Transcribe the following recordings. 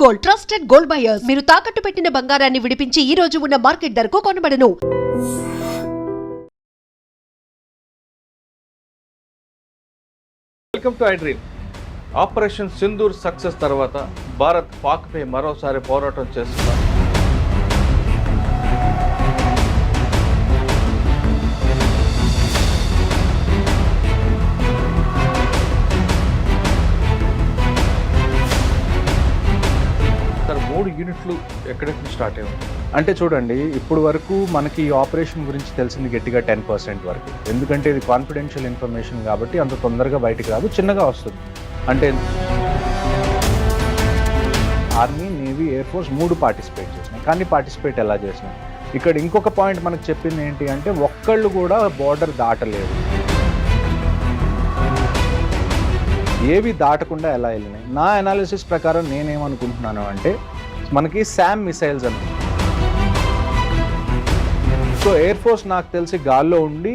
Gold, trusted gold buyers. మీరు తాకట్టు పెట్టిన బంగారాన్ని విడిపించి ఈ రోజు ఉన్న మార్కెట్ ధరకు కొనబడను. Welcome to I dream. Operation Sindoor success తర్వాత భారత్ పాక్పై మరోసారి పోరాటం చేస్తున్నారు. సార్ 3 యూనిట్లు ఎక్కడెక్కడ స్టార్ట్ అయ్యాయి? అంటే చూడండి, ఇప్పుడు వరకు మనకి ఈ ఆపరేషన్ గురించి తెలిసింది గట్టిగా 10% వరకు. ఎందుకంటే ఇది కాన్ఫిడెన్షియల్ ఇన్ఫర్మేషన్ కాబట్టి అంత తొందరగా బయటికి రాదు, చిన్నగా వస్తుంది. అంటే army, navy, air force 3 participate చేసినాయి. కానీ పార్టిసిపేట్ ఎలా చేసినాయి? ఇక్కడ ఇంకొక పాయింట్ మనకు చెప్పింది ఏంటి అంటే, ఒక్కళ్ళు కూడా బార్డర్ దాటలేదు, ఏవి దాటకుండా ఎలా వెళ్ళినాయి. నా అనాలిసిస్ ప్రకారం నేనేమనుకుంటున్నాను అంటే, మనకి శామ్ మిసైల్స్ అని. సో ఎయిర్ ఫోర్స్ నాకు తెలిసి గాల్లో ఉండి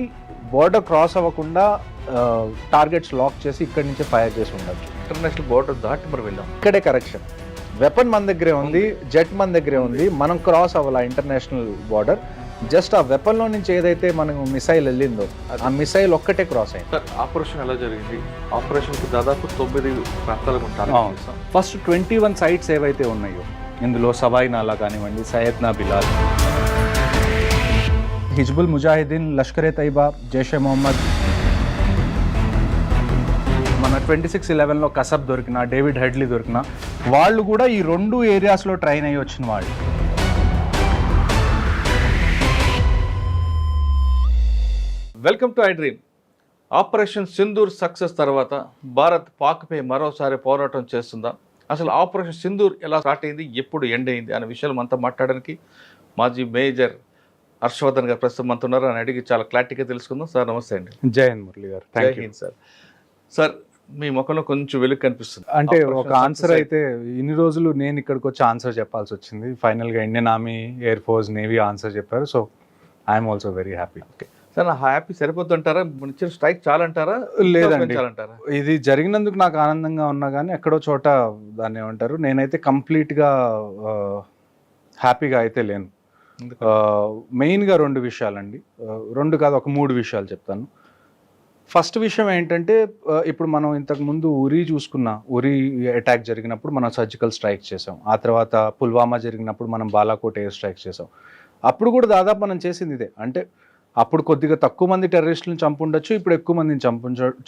బోర్డర్ క్రాస్ అవ్వకుండా టార్గెట్స్ లాక్ చేసి ఇక్కడి నుంచే ఫైర్ చేసి ఉండొచ్చు. ఇంటర్నేషనల్ బోర్డర్ దాటి మరి వెళ్ళాం. ఇక్కడే కరెక్షన్. వెపన్ మన దగ్గరే ఉంది, జెట్ మన దగ్గరే ఉంది, మనం క్రాస్ అవ్వాలి ఇంటర్నేషనల్ బార్డర్. జస్ట్ ఆ వెపన్లో నుంచి ఏదైతే మనకు మిసైల్ వెళ్ళిందో ఆ మిసైల్ ఒక్కటే క్రాస్ అయింది. సార్ ఆపరేషన్ ఎలా జరిగింది? ఆపరేషన్కి దాదాపు 9 ప్రాంతాలకు ఉంటారు. ఫస్ట్ 21 సైట్స్ ఏవైతే ఉన్నాయో ఇందులో సవాయి నాలా కానివ్వండి, సయ్యద్నా బిలాల్, హిజ్బుల్ ముజాహిదీన్, లష్కరే తైబా, జైషే మొహమ్మద్, మన 26/11లో కసబ్ దొరికిన, డేవిడ్ హెడ్లీ దొరికిన వాళ్ళు కూడా ఈ 2 ఏరియాస్లో ట్రైన్ అయ్యి వచ్చిన వాళ్ళు. Welcome to I dream. Operation Sindoor success తర్వాత భారత్ పాక్పై మరోసారి పోరాటం చేస్తుందా? అసలు ఆపరేషన్ సింధూర్ ఎలా స్టార్ట్ అయింది, ఎప్పుడు ఎండ్ అయింది అనే విషయాలు మనతో మాట్లాడడానికి మాజీ మేజర్ హర్షవర్ధన్ గారు ప్రస్తుతం మనతో ఉన్నారు. అని అడిగి చాలా క్లారిటీగా తెలుసుకుందాం. సార్ నమస్తే అండి. జై హింద్ మురళి గారు. జై హింద్ సార్. సార్ మీ ముఖంలో కొంచెం వెలుగు కనిపిస్తుంది. అంటే ఒక ఆన్సర్ అయితే ఇన్ని రోజులు నేను ఇక్కడికి వచ్చి ఆన్సర్ చెప్పాల్సి వచ్చింది. ఫైనల్గా Indian army, air force, navy answer చెప్పారు. So I'm also very happy. Okay sir, నా హ్యాపీ సరిపోతుంటారా? ఇచ్చిన స్ట్రైక్ చాలంటారా? లేదండి, చాలంటారా? ఇది జరిగినందుకు నాకు ఆనందంగా ఉన్నా కానీ ఎక్కడో చోట దాన్ని ఏమంటారు, నేనైతే కంప్లీట్గా హ్యాపీగా అయితే లేను. మెయిన్గా 2 విషయాలండి. 2 కాదు, ఒక 3 విషయాలు చెప్తాను. ఫస్ట్ విషయం ఏంటంటే, ఇప్పుడు మనం ఇంతకుముందు ఉరీ చూసుకున్నా, ఉరీ అటాక్ జరిగినప్పుడు మనం సర్జికల్ స్ట్రైక్ చేసాం. ఆ తర్వాత పుల్వామా జరిగినప్పుడు మనం బాలాకోట్ ఎయిర్ స్ట్రైక్ చేసాం. అప్పుడు కూడా దాదాపు మనం చేసింది ఇదే. అంటే అప్పుడు కొద్దిగా తక్కువ మంది టెర్రరిస్టులను చంపుండొచ్చు, ఇప్పుడు ఎక్కువ మందిని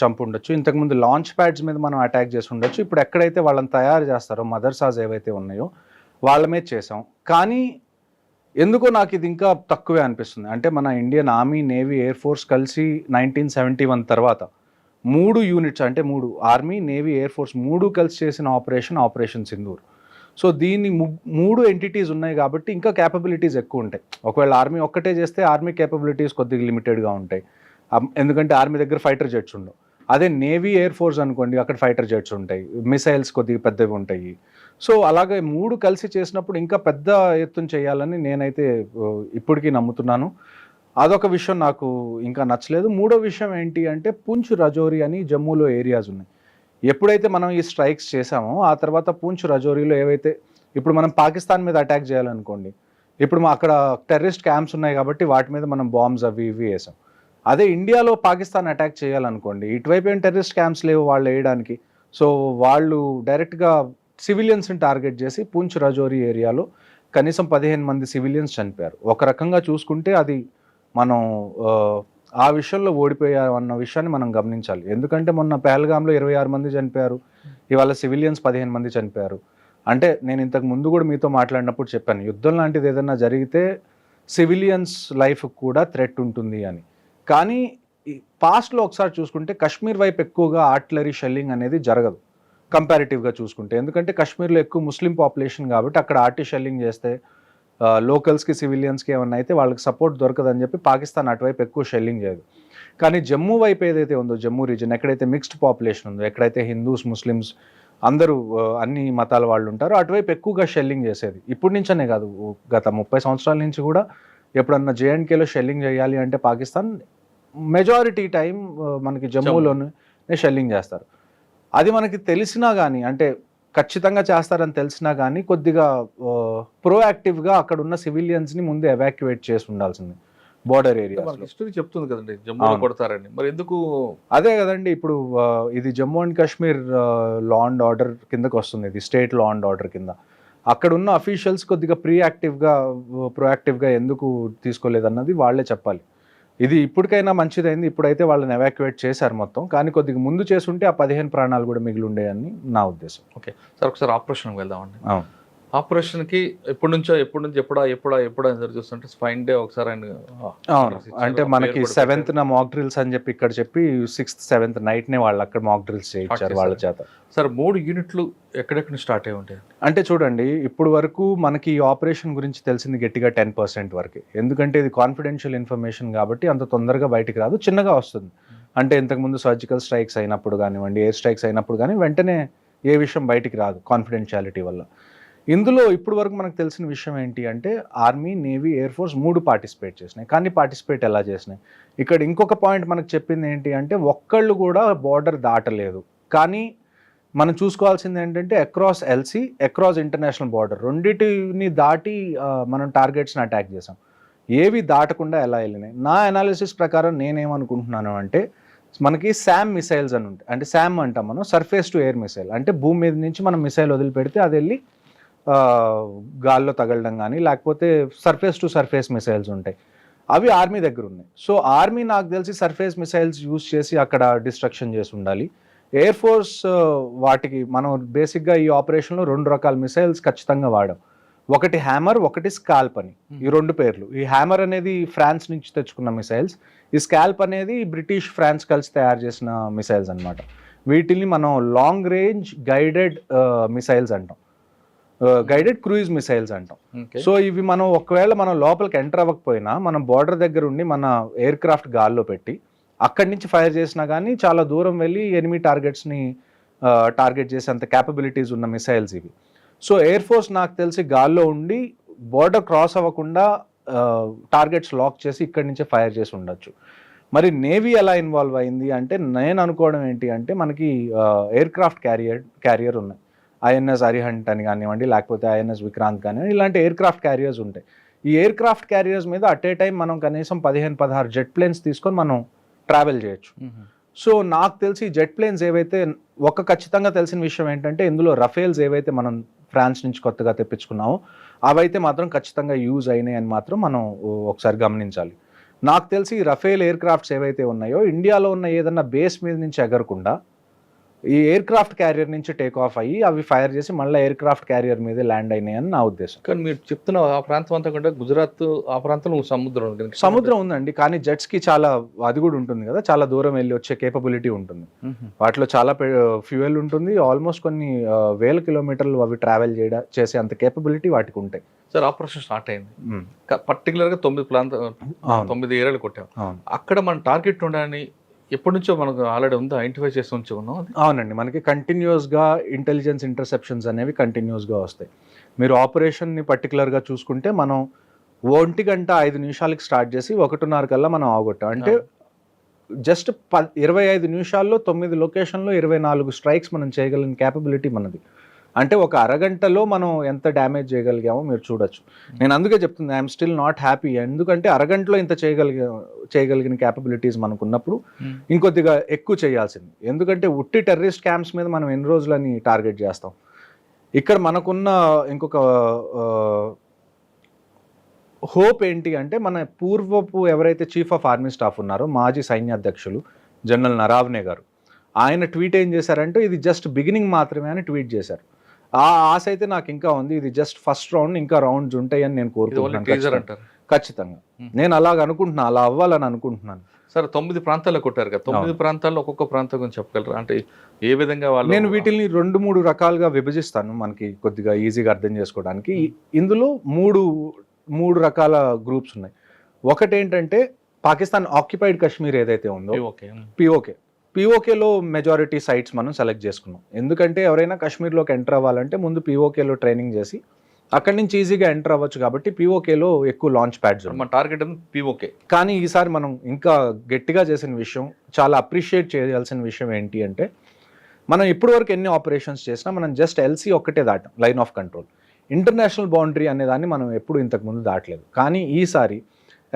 చంపుండొచ్చు. ఇంతకుముందు లాంచ్ ప్యాడ్స్ మీద మనం అటాక్ చేసి ఉండొచ్చు. ఇప్పుడు ఎక్కడైతే వాళ్ళని తయారు చేస్తారో మదర్సాస్ ఏవైతే ఉన్నాయో వాళ్ళ మీద చేసాం. కానీ ఎందుకో నాకు ఇది ఇంకా తక్కువే అనిపిస్తుంది. అంటే మన Indian army, navy, air force కలిసి 1971 తర్వాత 3 యూనిట్స్, అంటే 3 ఆర్మీ, నేవీ, ఎయిర్ ఫోర్స్ 3 కలిసి చేసిన ఆపరేషన్ సింధూర్. సో దీన్ని 3 ఎంటిటీస్ ఉన్నాయి కాబట్టి ఇంకా క్యాపబిలిటీస్ ఎక్కువ ఉంటాయి. ఒకవేళ ఆర్మీ ఒక్కటే చేస్తే ఆర్మీ క్యాపబిలిటీస్ కొద్దిగా లిమిటెడ్గా ఉంటాయి. ఎందుకంటే ఆర్మీ దగ్గర ఫైటర్ జెట్స్ ఉండవు. అదే నేవీ, ఎయిర్ ఫోర్స్ అనుకోండి, అక్కడ ఫైటర్ జెట్స్ ఉంటాయి, మిసైల్స్ కొద్దిగా పెద్దవి ఉంటాయి. సో అలాగే 3 కలిసి చేసినప్పుడు ఇంకా పెద్ద ఎత్తున చేయాలని నేనైతే ఇప్పటికీ నమ్ముతున్నాను. అదొక విషయం నాకు ఇంకా నచ్చలేదు. 3వ విషయం ఏంటి అంటే, పూంచ్, రజౌరి అని జమ్మూలో ఏరియాస్ ఉన్నాయి. ఎప్పుడైతే మనం ఈ స్ట్రైక్స్ చేసామో ఆ తర్వాత పూంచ్, రజౌరీలో ఏవైతే ఇప్పుడు మనం పాకిస్తాన్ మీద అటాక్ చేయాలనుకోండి, ఇప్పుడు అక్కడ టెర్రరిస్ట్ క్యాంప్స్ ఉన్నాయి కాబట్టి వాటి మీద మనం బాంబ్స్ అవి ఇవి వేసాం. అదే ఇండియాలో పాకిస్తాన్ అటాక్ చేయాలనుకోండి, ఇటువైపు ఏం టెర్రరిస్ట్ క్యాంప్స్ లేవు వాళ్ళు వేయడానికి. సో వాళ్ళు డైరెక్ట్గా సివిలియన్స్ని టార్గెట్ చేసి పూంచ్, రజౌరి ఏరియాలో కనీసం 15 మంది సివిలియన్స్ చనిపోయారు. ఒక రకంగా చూసుకుంటే అది మనం ఆ విషయంలో ఓడిపోయామన్న విషయాన్ని మనం గమనించాలి. ఎందుకంటే మొన్న పహల్గామ్లో 26 మంది చనిపోయారు, ఇవాళ సివిలియన్స్ 15 మంది చనిపోయారు. అంటే నేను ఇంతకు ముందు కూడా మీతో మాట్లాడినప్పుడు చెప్పాను, యుద్ధం లాంటిది ఏదైనా జరిగితే సివిలియన్స్ లైఫ్ కూడా థ్రెట్ ఉంటుంది అని. కానీ పాస్ట్లో ఒకసారి చూసుకుంటే కాశ్మీర్ వైపు ఎక్కువగా ఆర్టిలరీ షెల్లింగ్ అనేది జరగదు కంపారిటివ్గా చూసుకుంటే. ఎందుకంటే కాశ్మీర్లో ఎక్కువ ముస్లిం పాపులేషన్ కాబట్టి అక్కడ ఆర్టీ షెల్లింగ్ చేస్తే లోకల్స్కి, సివిలియన్స్కి ఏమన్నా అయితే వాళ్ళకి సపోర్ట్ దొరకదని చెప్పి పాకిస్తాన్ అటువైపు ఎక్కువ షెల్లింగ్ చేయదు. కానీ జమ్మూ వైపు ఏదైతే ఉందో, జమ్మూ రీజన్ ఎక్కడైతే మిక్స్డ్ పాపులేషన్ ఉందో, ఎక్కడైతే హిందూస్, ముస్లిమ్స్ అందరూ అన్ని మతాల వాళ్ళు ఉంటారో అటువైపు ఎక్కువగా షెల్లింగ్ చేసేది. ఇప్పటి నుంచనే కాదు, గత 30 సంవత్సరాల నుంచి కూడా ఎప్పుడన్నా జేఎండ్కేలో షెల్లింగ్ చేయాలి అంటే పాకిస్తాన్ మెజారిటీ టైం మనకి జమ్మూలోనే షెల్లింగ్ చేస్తారు. అది మనకి తెలిసినా కానీ, అంటే ఖచ్చితంగా చేస్తారని తెలిసినా కానీ కొద్దిగా ప్రోయాక్టివ్గా అక్కడ ఉన్న సివిలియన్స్ని ముందు ఎవాక్యువేట్ చేసి ఉండాల్సింది బోర్డర్ ఏరియా. మనకి హిస్టరీ చెప్తుంది కదండి జమ్మూలో కొడతారని, మరి ఎందుకు? అదే కదండి, ఇప్పుడు ఇది Jammu and Kashmir law and order కిందకు వస్తుంది, ఇది స్టేట్ లా అండ్ ఆర్డర్ కింద. అక్కడ ఉన్న అఫీషియల్స్ కొద్దిగా ప్రోయాక్టివ్గా ఎందుకు తీసుకోలేదన్నది వాళ్ళే చెప్పాలి. ఇది ఇప్పటికైనా మంచిదైంది, ఇప్పుడైతే వాళ్ళని ఎవాక్యువేట్ చేశారు మొత్తం, కానీ కొద్దిగా ముందు చేసుంటే ఆ 15 ప్రాణాలు కూడా మిగిలి ఉండేయని నా ఉద్దేశం. ఓకే సార్, ఒకసారి ఆపరేషన్కి వెళ్దామండి. అవును, ఆపరేషన్కి ఎప్పటి నుంచి ఎప్పుడా ఎదురు చూస్తుంటే ఫైన్ డే ఒకసారి ఆయన అవును. అంటే మనకి 7th మాక్ డ్రిల్స్ అని చెప్పి ఇక్కడ చెప్పి 6th 7th నైట్నే వాళ్ళు అక్కడ మాక్ డ్రిల్స్ చేయించారు వాళ్ళ చేత. సార్ 3 యూనిట్లు ఎక్కడెక్కడ స్టార్ట్ అయి ఉంటాయి? అంటే చూడండి, ఇప్పుడు వరకు మనకి ఈ ఆపరేషన్ గురించి తెలిసింది గట్టిగా 10% వరకే, ఎందుకంటే ఇది కాన్ఫిడెన్షియల్ ఇన్ఫర్మేషన్ కాబట్టి అంత తొందరగా బయటికి రాదు, చిన్నగా వస్తుంది. అంటే ఇంతకుముందు సర్జికల్ స్ట్రైక్స్ అయినప్పుడు కానివ్వండి, ఎయిర్ స్ట్రైక్స్ అయినప్పుడు కానీ వెంటనే ఏ విషయం బయటికి రాదు కాన్ఫిడెన్షియాలిటీ వల్ల. ఇందులో ఇప్పుడు వరకు మనకు తెలిసిన విషయం ఏంటి అంటే army, navy, air force 3 participate చేసినాయి. కానీ పార్టిసిపేట్ ఎలా చేసినాయి? ఇక్కడ ఇంకొక పాయింట్ మనకు చెప్పింది ఏంటి అంటే ఒక్కళ్ళు కూడా బార్డర్ దాటలేదు. కానీ మనం చూసుకోవాల్సింది ఏంటంటే across LC, across international border రెండింటిని దాటి మనం టార్గెట్స్ని అటాక్ చేసాం. ఏవి దాటకుండా ఎలా వెళ్ళినాయి? నా అనాలిసిస్ ప్రకారం నేనేమనుకుంటున్నాను అంటే మనకి శామ్ మిసైల్స్ అని ఉంటాయి. అంటే శామ్ అంటాం మనం, సర్ఫేస్ టు ఎయిర్ మిసైల్. అంటే భూమి మీద నుంచి మనం మిసైల్ వదిలిపెడితే అది వెళ్ళి గాల్లో తగలడం కానీ లేకపోతే సర్ఫేస్ టు సర్ఫేస్ మిసైల్స్ ఉంటాయి, అవి ఆర్మీ దగ్గర ఉన్నాయి. సో ఆర్మీ నాకు తెలిసి సర్ఫేస్ మిసైల్స్ యూజ్ చేసి అక్కడ డిస్ట్రక్షన్ చేసి ఉండాలి. ఎయిర్ ఫోర్స్ వాటికి మనం బేసిక్గా ఈ ఆపరేషన్లో 2 రకాల మిసైల్స్ ఖచ్చితంగా వాడాం. ఒకటి హ్యామర్, ఒకటి స్కాల్ప్ అని, ఈ 2 పేర్లు. ఈ హ్యామర్ అనేది ఫ్రాన్స్ నుంచి తెచ్చుకున్న మిసైల్స్, ఈ స్కాల్ప్ అనేది బ్రిటిష్, ఫ్రాన్స్ కలిసి తయారు చేసిన మిసైల్స్ అనమాట. వీటిని మనం లాంగ్ రేంజ్ గైడెడ్ మిసైల్స్ అంటాం, గైడెడ్ క్రూయిజ్ మిసైల్స్ అంటాం. సో ఇవి మనం ఒకవేళ మనం లోపలికి ఎంటర్ అవ్వకపోయినా మనం బార్డర్ దగ్గర ఉండి మన ఎయిర్ క్రాఫ్ట్ గాల్లో పెట్టి అక్కడి నుంచి ఫైర్ చేసినా కానీ చాలా దూరం వెళ్ళి ఎనిమీ టార్గెట్స్ని టార్గెట్ చేసేంత క్యాపబిలిటీస్ ఉన్న మిసైల్స్ ఇవి. సో ఎయిర్ ఫోర్స్ నాకు తెలిసి గాల్లో ఉండి బార్డర్ క్రాస్ అవ్వకుండా టార్గెట్స్ లాక్ చేసి ఇక్కడి నుంచే ఫైర్ చేసి ఉండొచ్చు. మరి నేవీ ఎలా ఇన్వాల్వ్ అయింది అంటే నేను అనుకోవడం ఏంటి అంటే మనకి ఎయిర్ క్రాఫ్ట్ క్యారియర్ ఉన్నాయి, ఐఎన్ఎస్ అరిహంట్ అని కానివ్వండి లేకపోతే ఐఎన్ఎస్ విక్రాంత్ కానివ్వండి, ఇలాంటి ఎయిర్ క్రాఫ్ట్ క్యారియర్స్ ఉంటాయి. ఈ ఎయిర్ క్రాఫ్ట్ క్యారియర్స్ మీద అట్ ఏ టైం మనం కనీసం 15-16 జెట్ ప్లేన్స్ తీసుకొని మనం ట్రావెల్ చేయొచ్చు. సో నాకు తెలిసి జెట్ ప్లేన్స్ ఏవైతే ఖచ్చితంగా తెలిసిన విషయం ఏంటంటే ఇందులో రఫేల్స్ ఏవైతే మనం ఫ్రాన్స్ నుంచి కొత్తగా తెప్పించుకున్నామో అవైతే మాత్రం ఖచ్చితంగా యూజ్ అయినాయి అని మాత్రం మనం ఒకసారి గమనించాలి. నాకు తెలిసి రఫేల్ ఎయిర్ క్రాఫ్ట్స్ ఏవైతే ఉన్నాయో ఇండియాలో ఉన్న ఏదన్నా బేస్ మీద నుంచి ఎగరకుండా ఈ ఎయిర్ క్రాఫ్ట్ క్యారియర్ నుంచి టేక్ ఆఫ్ అయ్యి అవి ఫైర్ చేసి మళ్ళీ ఎయిర్ క్రాఫ్ట్ క్యారియర్ మీద ల్యాండ్ అయినాయని నా ఉద్దేశం. కానీ మీరు చెప్తున్న ఆ ప్రాంతం అంతా కంటే గుజరాత్ ఆ ప్రాంతంలో సముద్రం ఉందండి, కానీ జెట్స్ కి చాలా అది కూడా ఉంటుంది కదా, చాలా దూరం వెళ్ళి వచ్చే కేపబిలిటీ ఉంటుంది. వాటిలో చాలా ఫ్యూయల్ ఉంటుంది, ఆల్మోస్ట్ కొన్ని 1000 కిలోమీటర్లు అవి ట్రావెల్ చేసే అంత కేపబిలిటీ వాటికి ఉంటాయి. సార్ ఆపరేషన్ స్టార్ట్ అయింది, పర్టికులర్గా 9 ఏరియాలు కొట్టాం. అక్కడ మన టార్గెట్ ఉండని ఎప్పటి నుంచో మనకు ఆల్రెడీ ఉందా, ఐడెంటిఫై చేసి ఉంచి ఉన్నాం? అవునండి, మనకి కంటిన్యూస్గా ఇంటెలిజెన్స్ ఇంటర్సెప్షన్స్ అనేవి కంటిన్యూస్గా వస్తాయి. మీరు ఆపరేషన్ని పర్టికులర్గా చూసుకుంటే మనం 1 గంట 5 నిమిషాలకి స్టార్ట్ చేసి 1:30 కల్లా మనం ఆగొట్టాం. అంటే జస్ట్ 25 నిమిషాల్లో 9 లొకేషన్లో 24 స్ట్రైక్స్ మనం చేయగలిగిన క్యాపబిలిటీ మనది. అంటే ఒక అరగంటలో మనం ఎంత డ్యామేజ్ చేయగలిగామో మీరు చూడొచ్చు. నేను అందుకే చెప్తుంది ఐఎమ్ స్టిల్ నాట్ హ్యాపీ, ఎందుకంటే అరగంటలో ఇంత చేయగలిగిన క్యాపబిలిటీస్ మనకు ఉన్నప్పుడు ఇంకొద్దిగా ఎక్కువ చేయాల్సింది. ఎందుకంటే ఉట్టి టెర్రరిస్ట్ క్యాంప్స్ మీద మనం ఎన్ని రోజులని టార్గెట్ చేస్తాం. ఇక్కడ మనకున్న ఇంకొక హోప్ ఏంటి అంటే మన పూర్వపు ఎవరైతే చీఫ్ ఆఫ్ ఆర్మీ స్టాఫ్ ఉన్నారో మాజీ సైన్యాధ్యక్షులు జనరల్ నరావనే గారు, ఆయన ట్వీట్ ఏం చేశారంటే ఇది జస్ట్ బిగినింగ్ మాత్రమే అని ట్వీట్ చేశారు. ఆ ఆశ అయితే నాకు ఇంకా ఉంది, ఇది జస్ట్ ఫస్ట్ రౌండ్, ఇంకా రౌండ్స్ ఉంటాయని నేను కోరుకుంటున్నాను. ఖచ్చితంగా నేను అలాగ అనుకుంటున్నాను, అలా అవ్వాలని అనుకుంటున్నాను. సార్ 9 ప్రాంతాల్లో కొట్టారు కదా, 9 ప్రాంతాల్లో ఒక్కొక్క ప్రాంతం గురించి చెప్పగలరా? అంటే ఏ విధంగా వాళ్ళు? నేను వీటిని 2-3 రకాలుగా విభజిస్తాను మనకి కొద్దిగా ఈజీగా అర్థం చేసుకోవడానికి. ఇందులో మూడు రకాల గ్రూప్స్ ఉన్నాయి. ఒకటి ఏంటంటే పాకిస్తాన్ ఆక్యుపైడ్ కాశ్మీర్ ఏదైతే ఉందో పిఓకేలో మెజారిటీ సైట్స్ మనం సెలెక్ట్ చేసుకున్నాం. ఎందుకంటే ఎవరైనా కాశ్మీర్లోకి ఎంటర్ అవ్వాలంటే ముందు పిఓకేలో ట్రైనింగ్ చేసి అక్కడి నుంచి ఈజీగా ఎంటర్ అవ్వచ్చు కాబట్టి పిఓకేలో ఎక్కువ లాంచ్ ప్యాడ్స్ మన టార్గెట్ పిఓకే. కానీ ఈసారి మనం ఇంకా గట్టిగా చేసిన విషయం, చాలా అప్రిషియేట్ చేయాల్సిన విషయం ఏంటి అంటే మనం ఇప్పటి వరకు ఎన్ని ఆపరేషన్స్ చేసినా మనం జస్ట్ ఎల్సీ ఒక్కటే దాటాం, line of control. International boundary అనే దాన్ని మనం ఎప్పుడు ఇంతకుముందు దాటలేదు. కానీ ఈసారి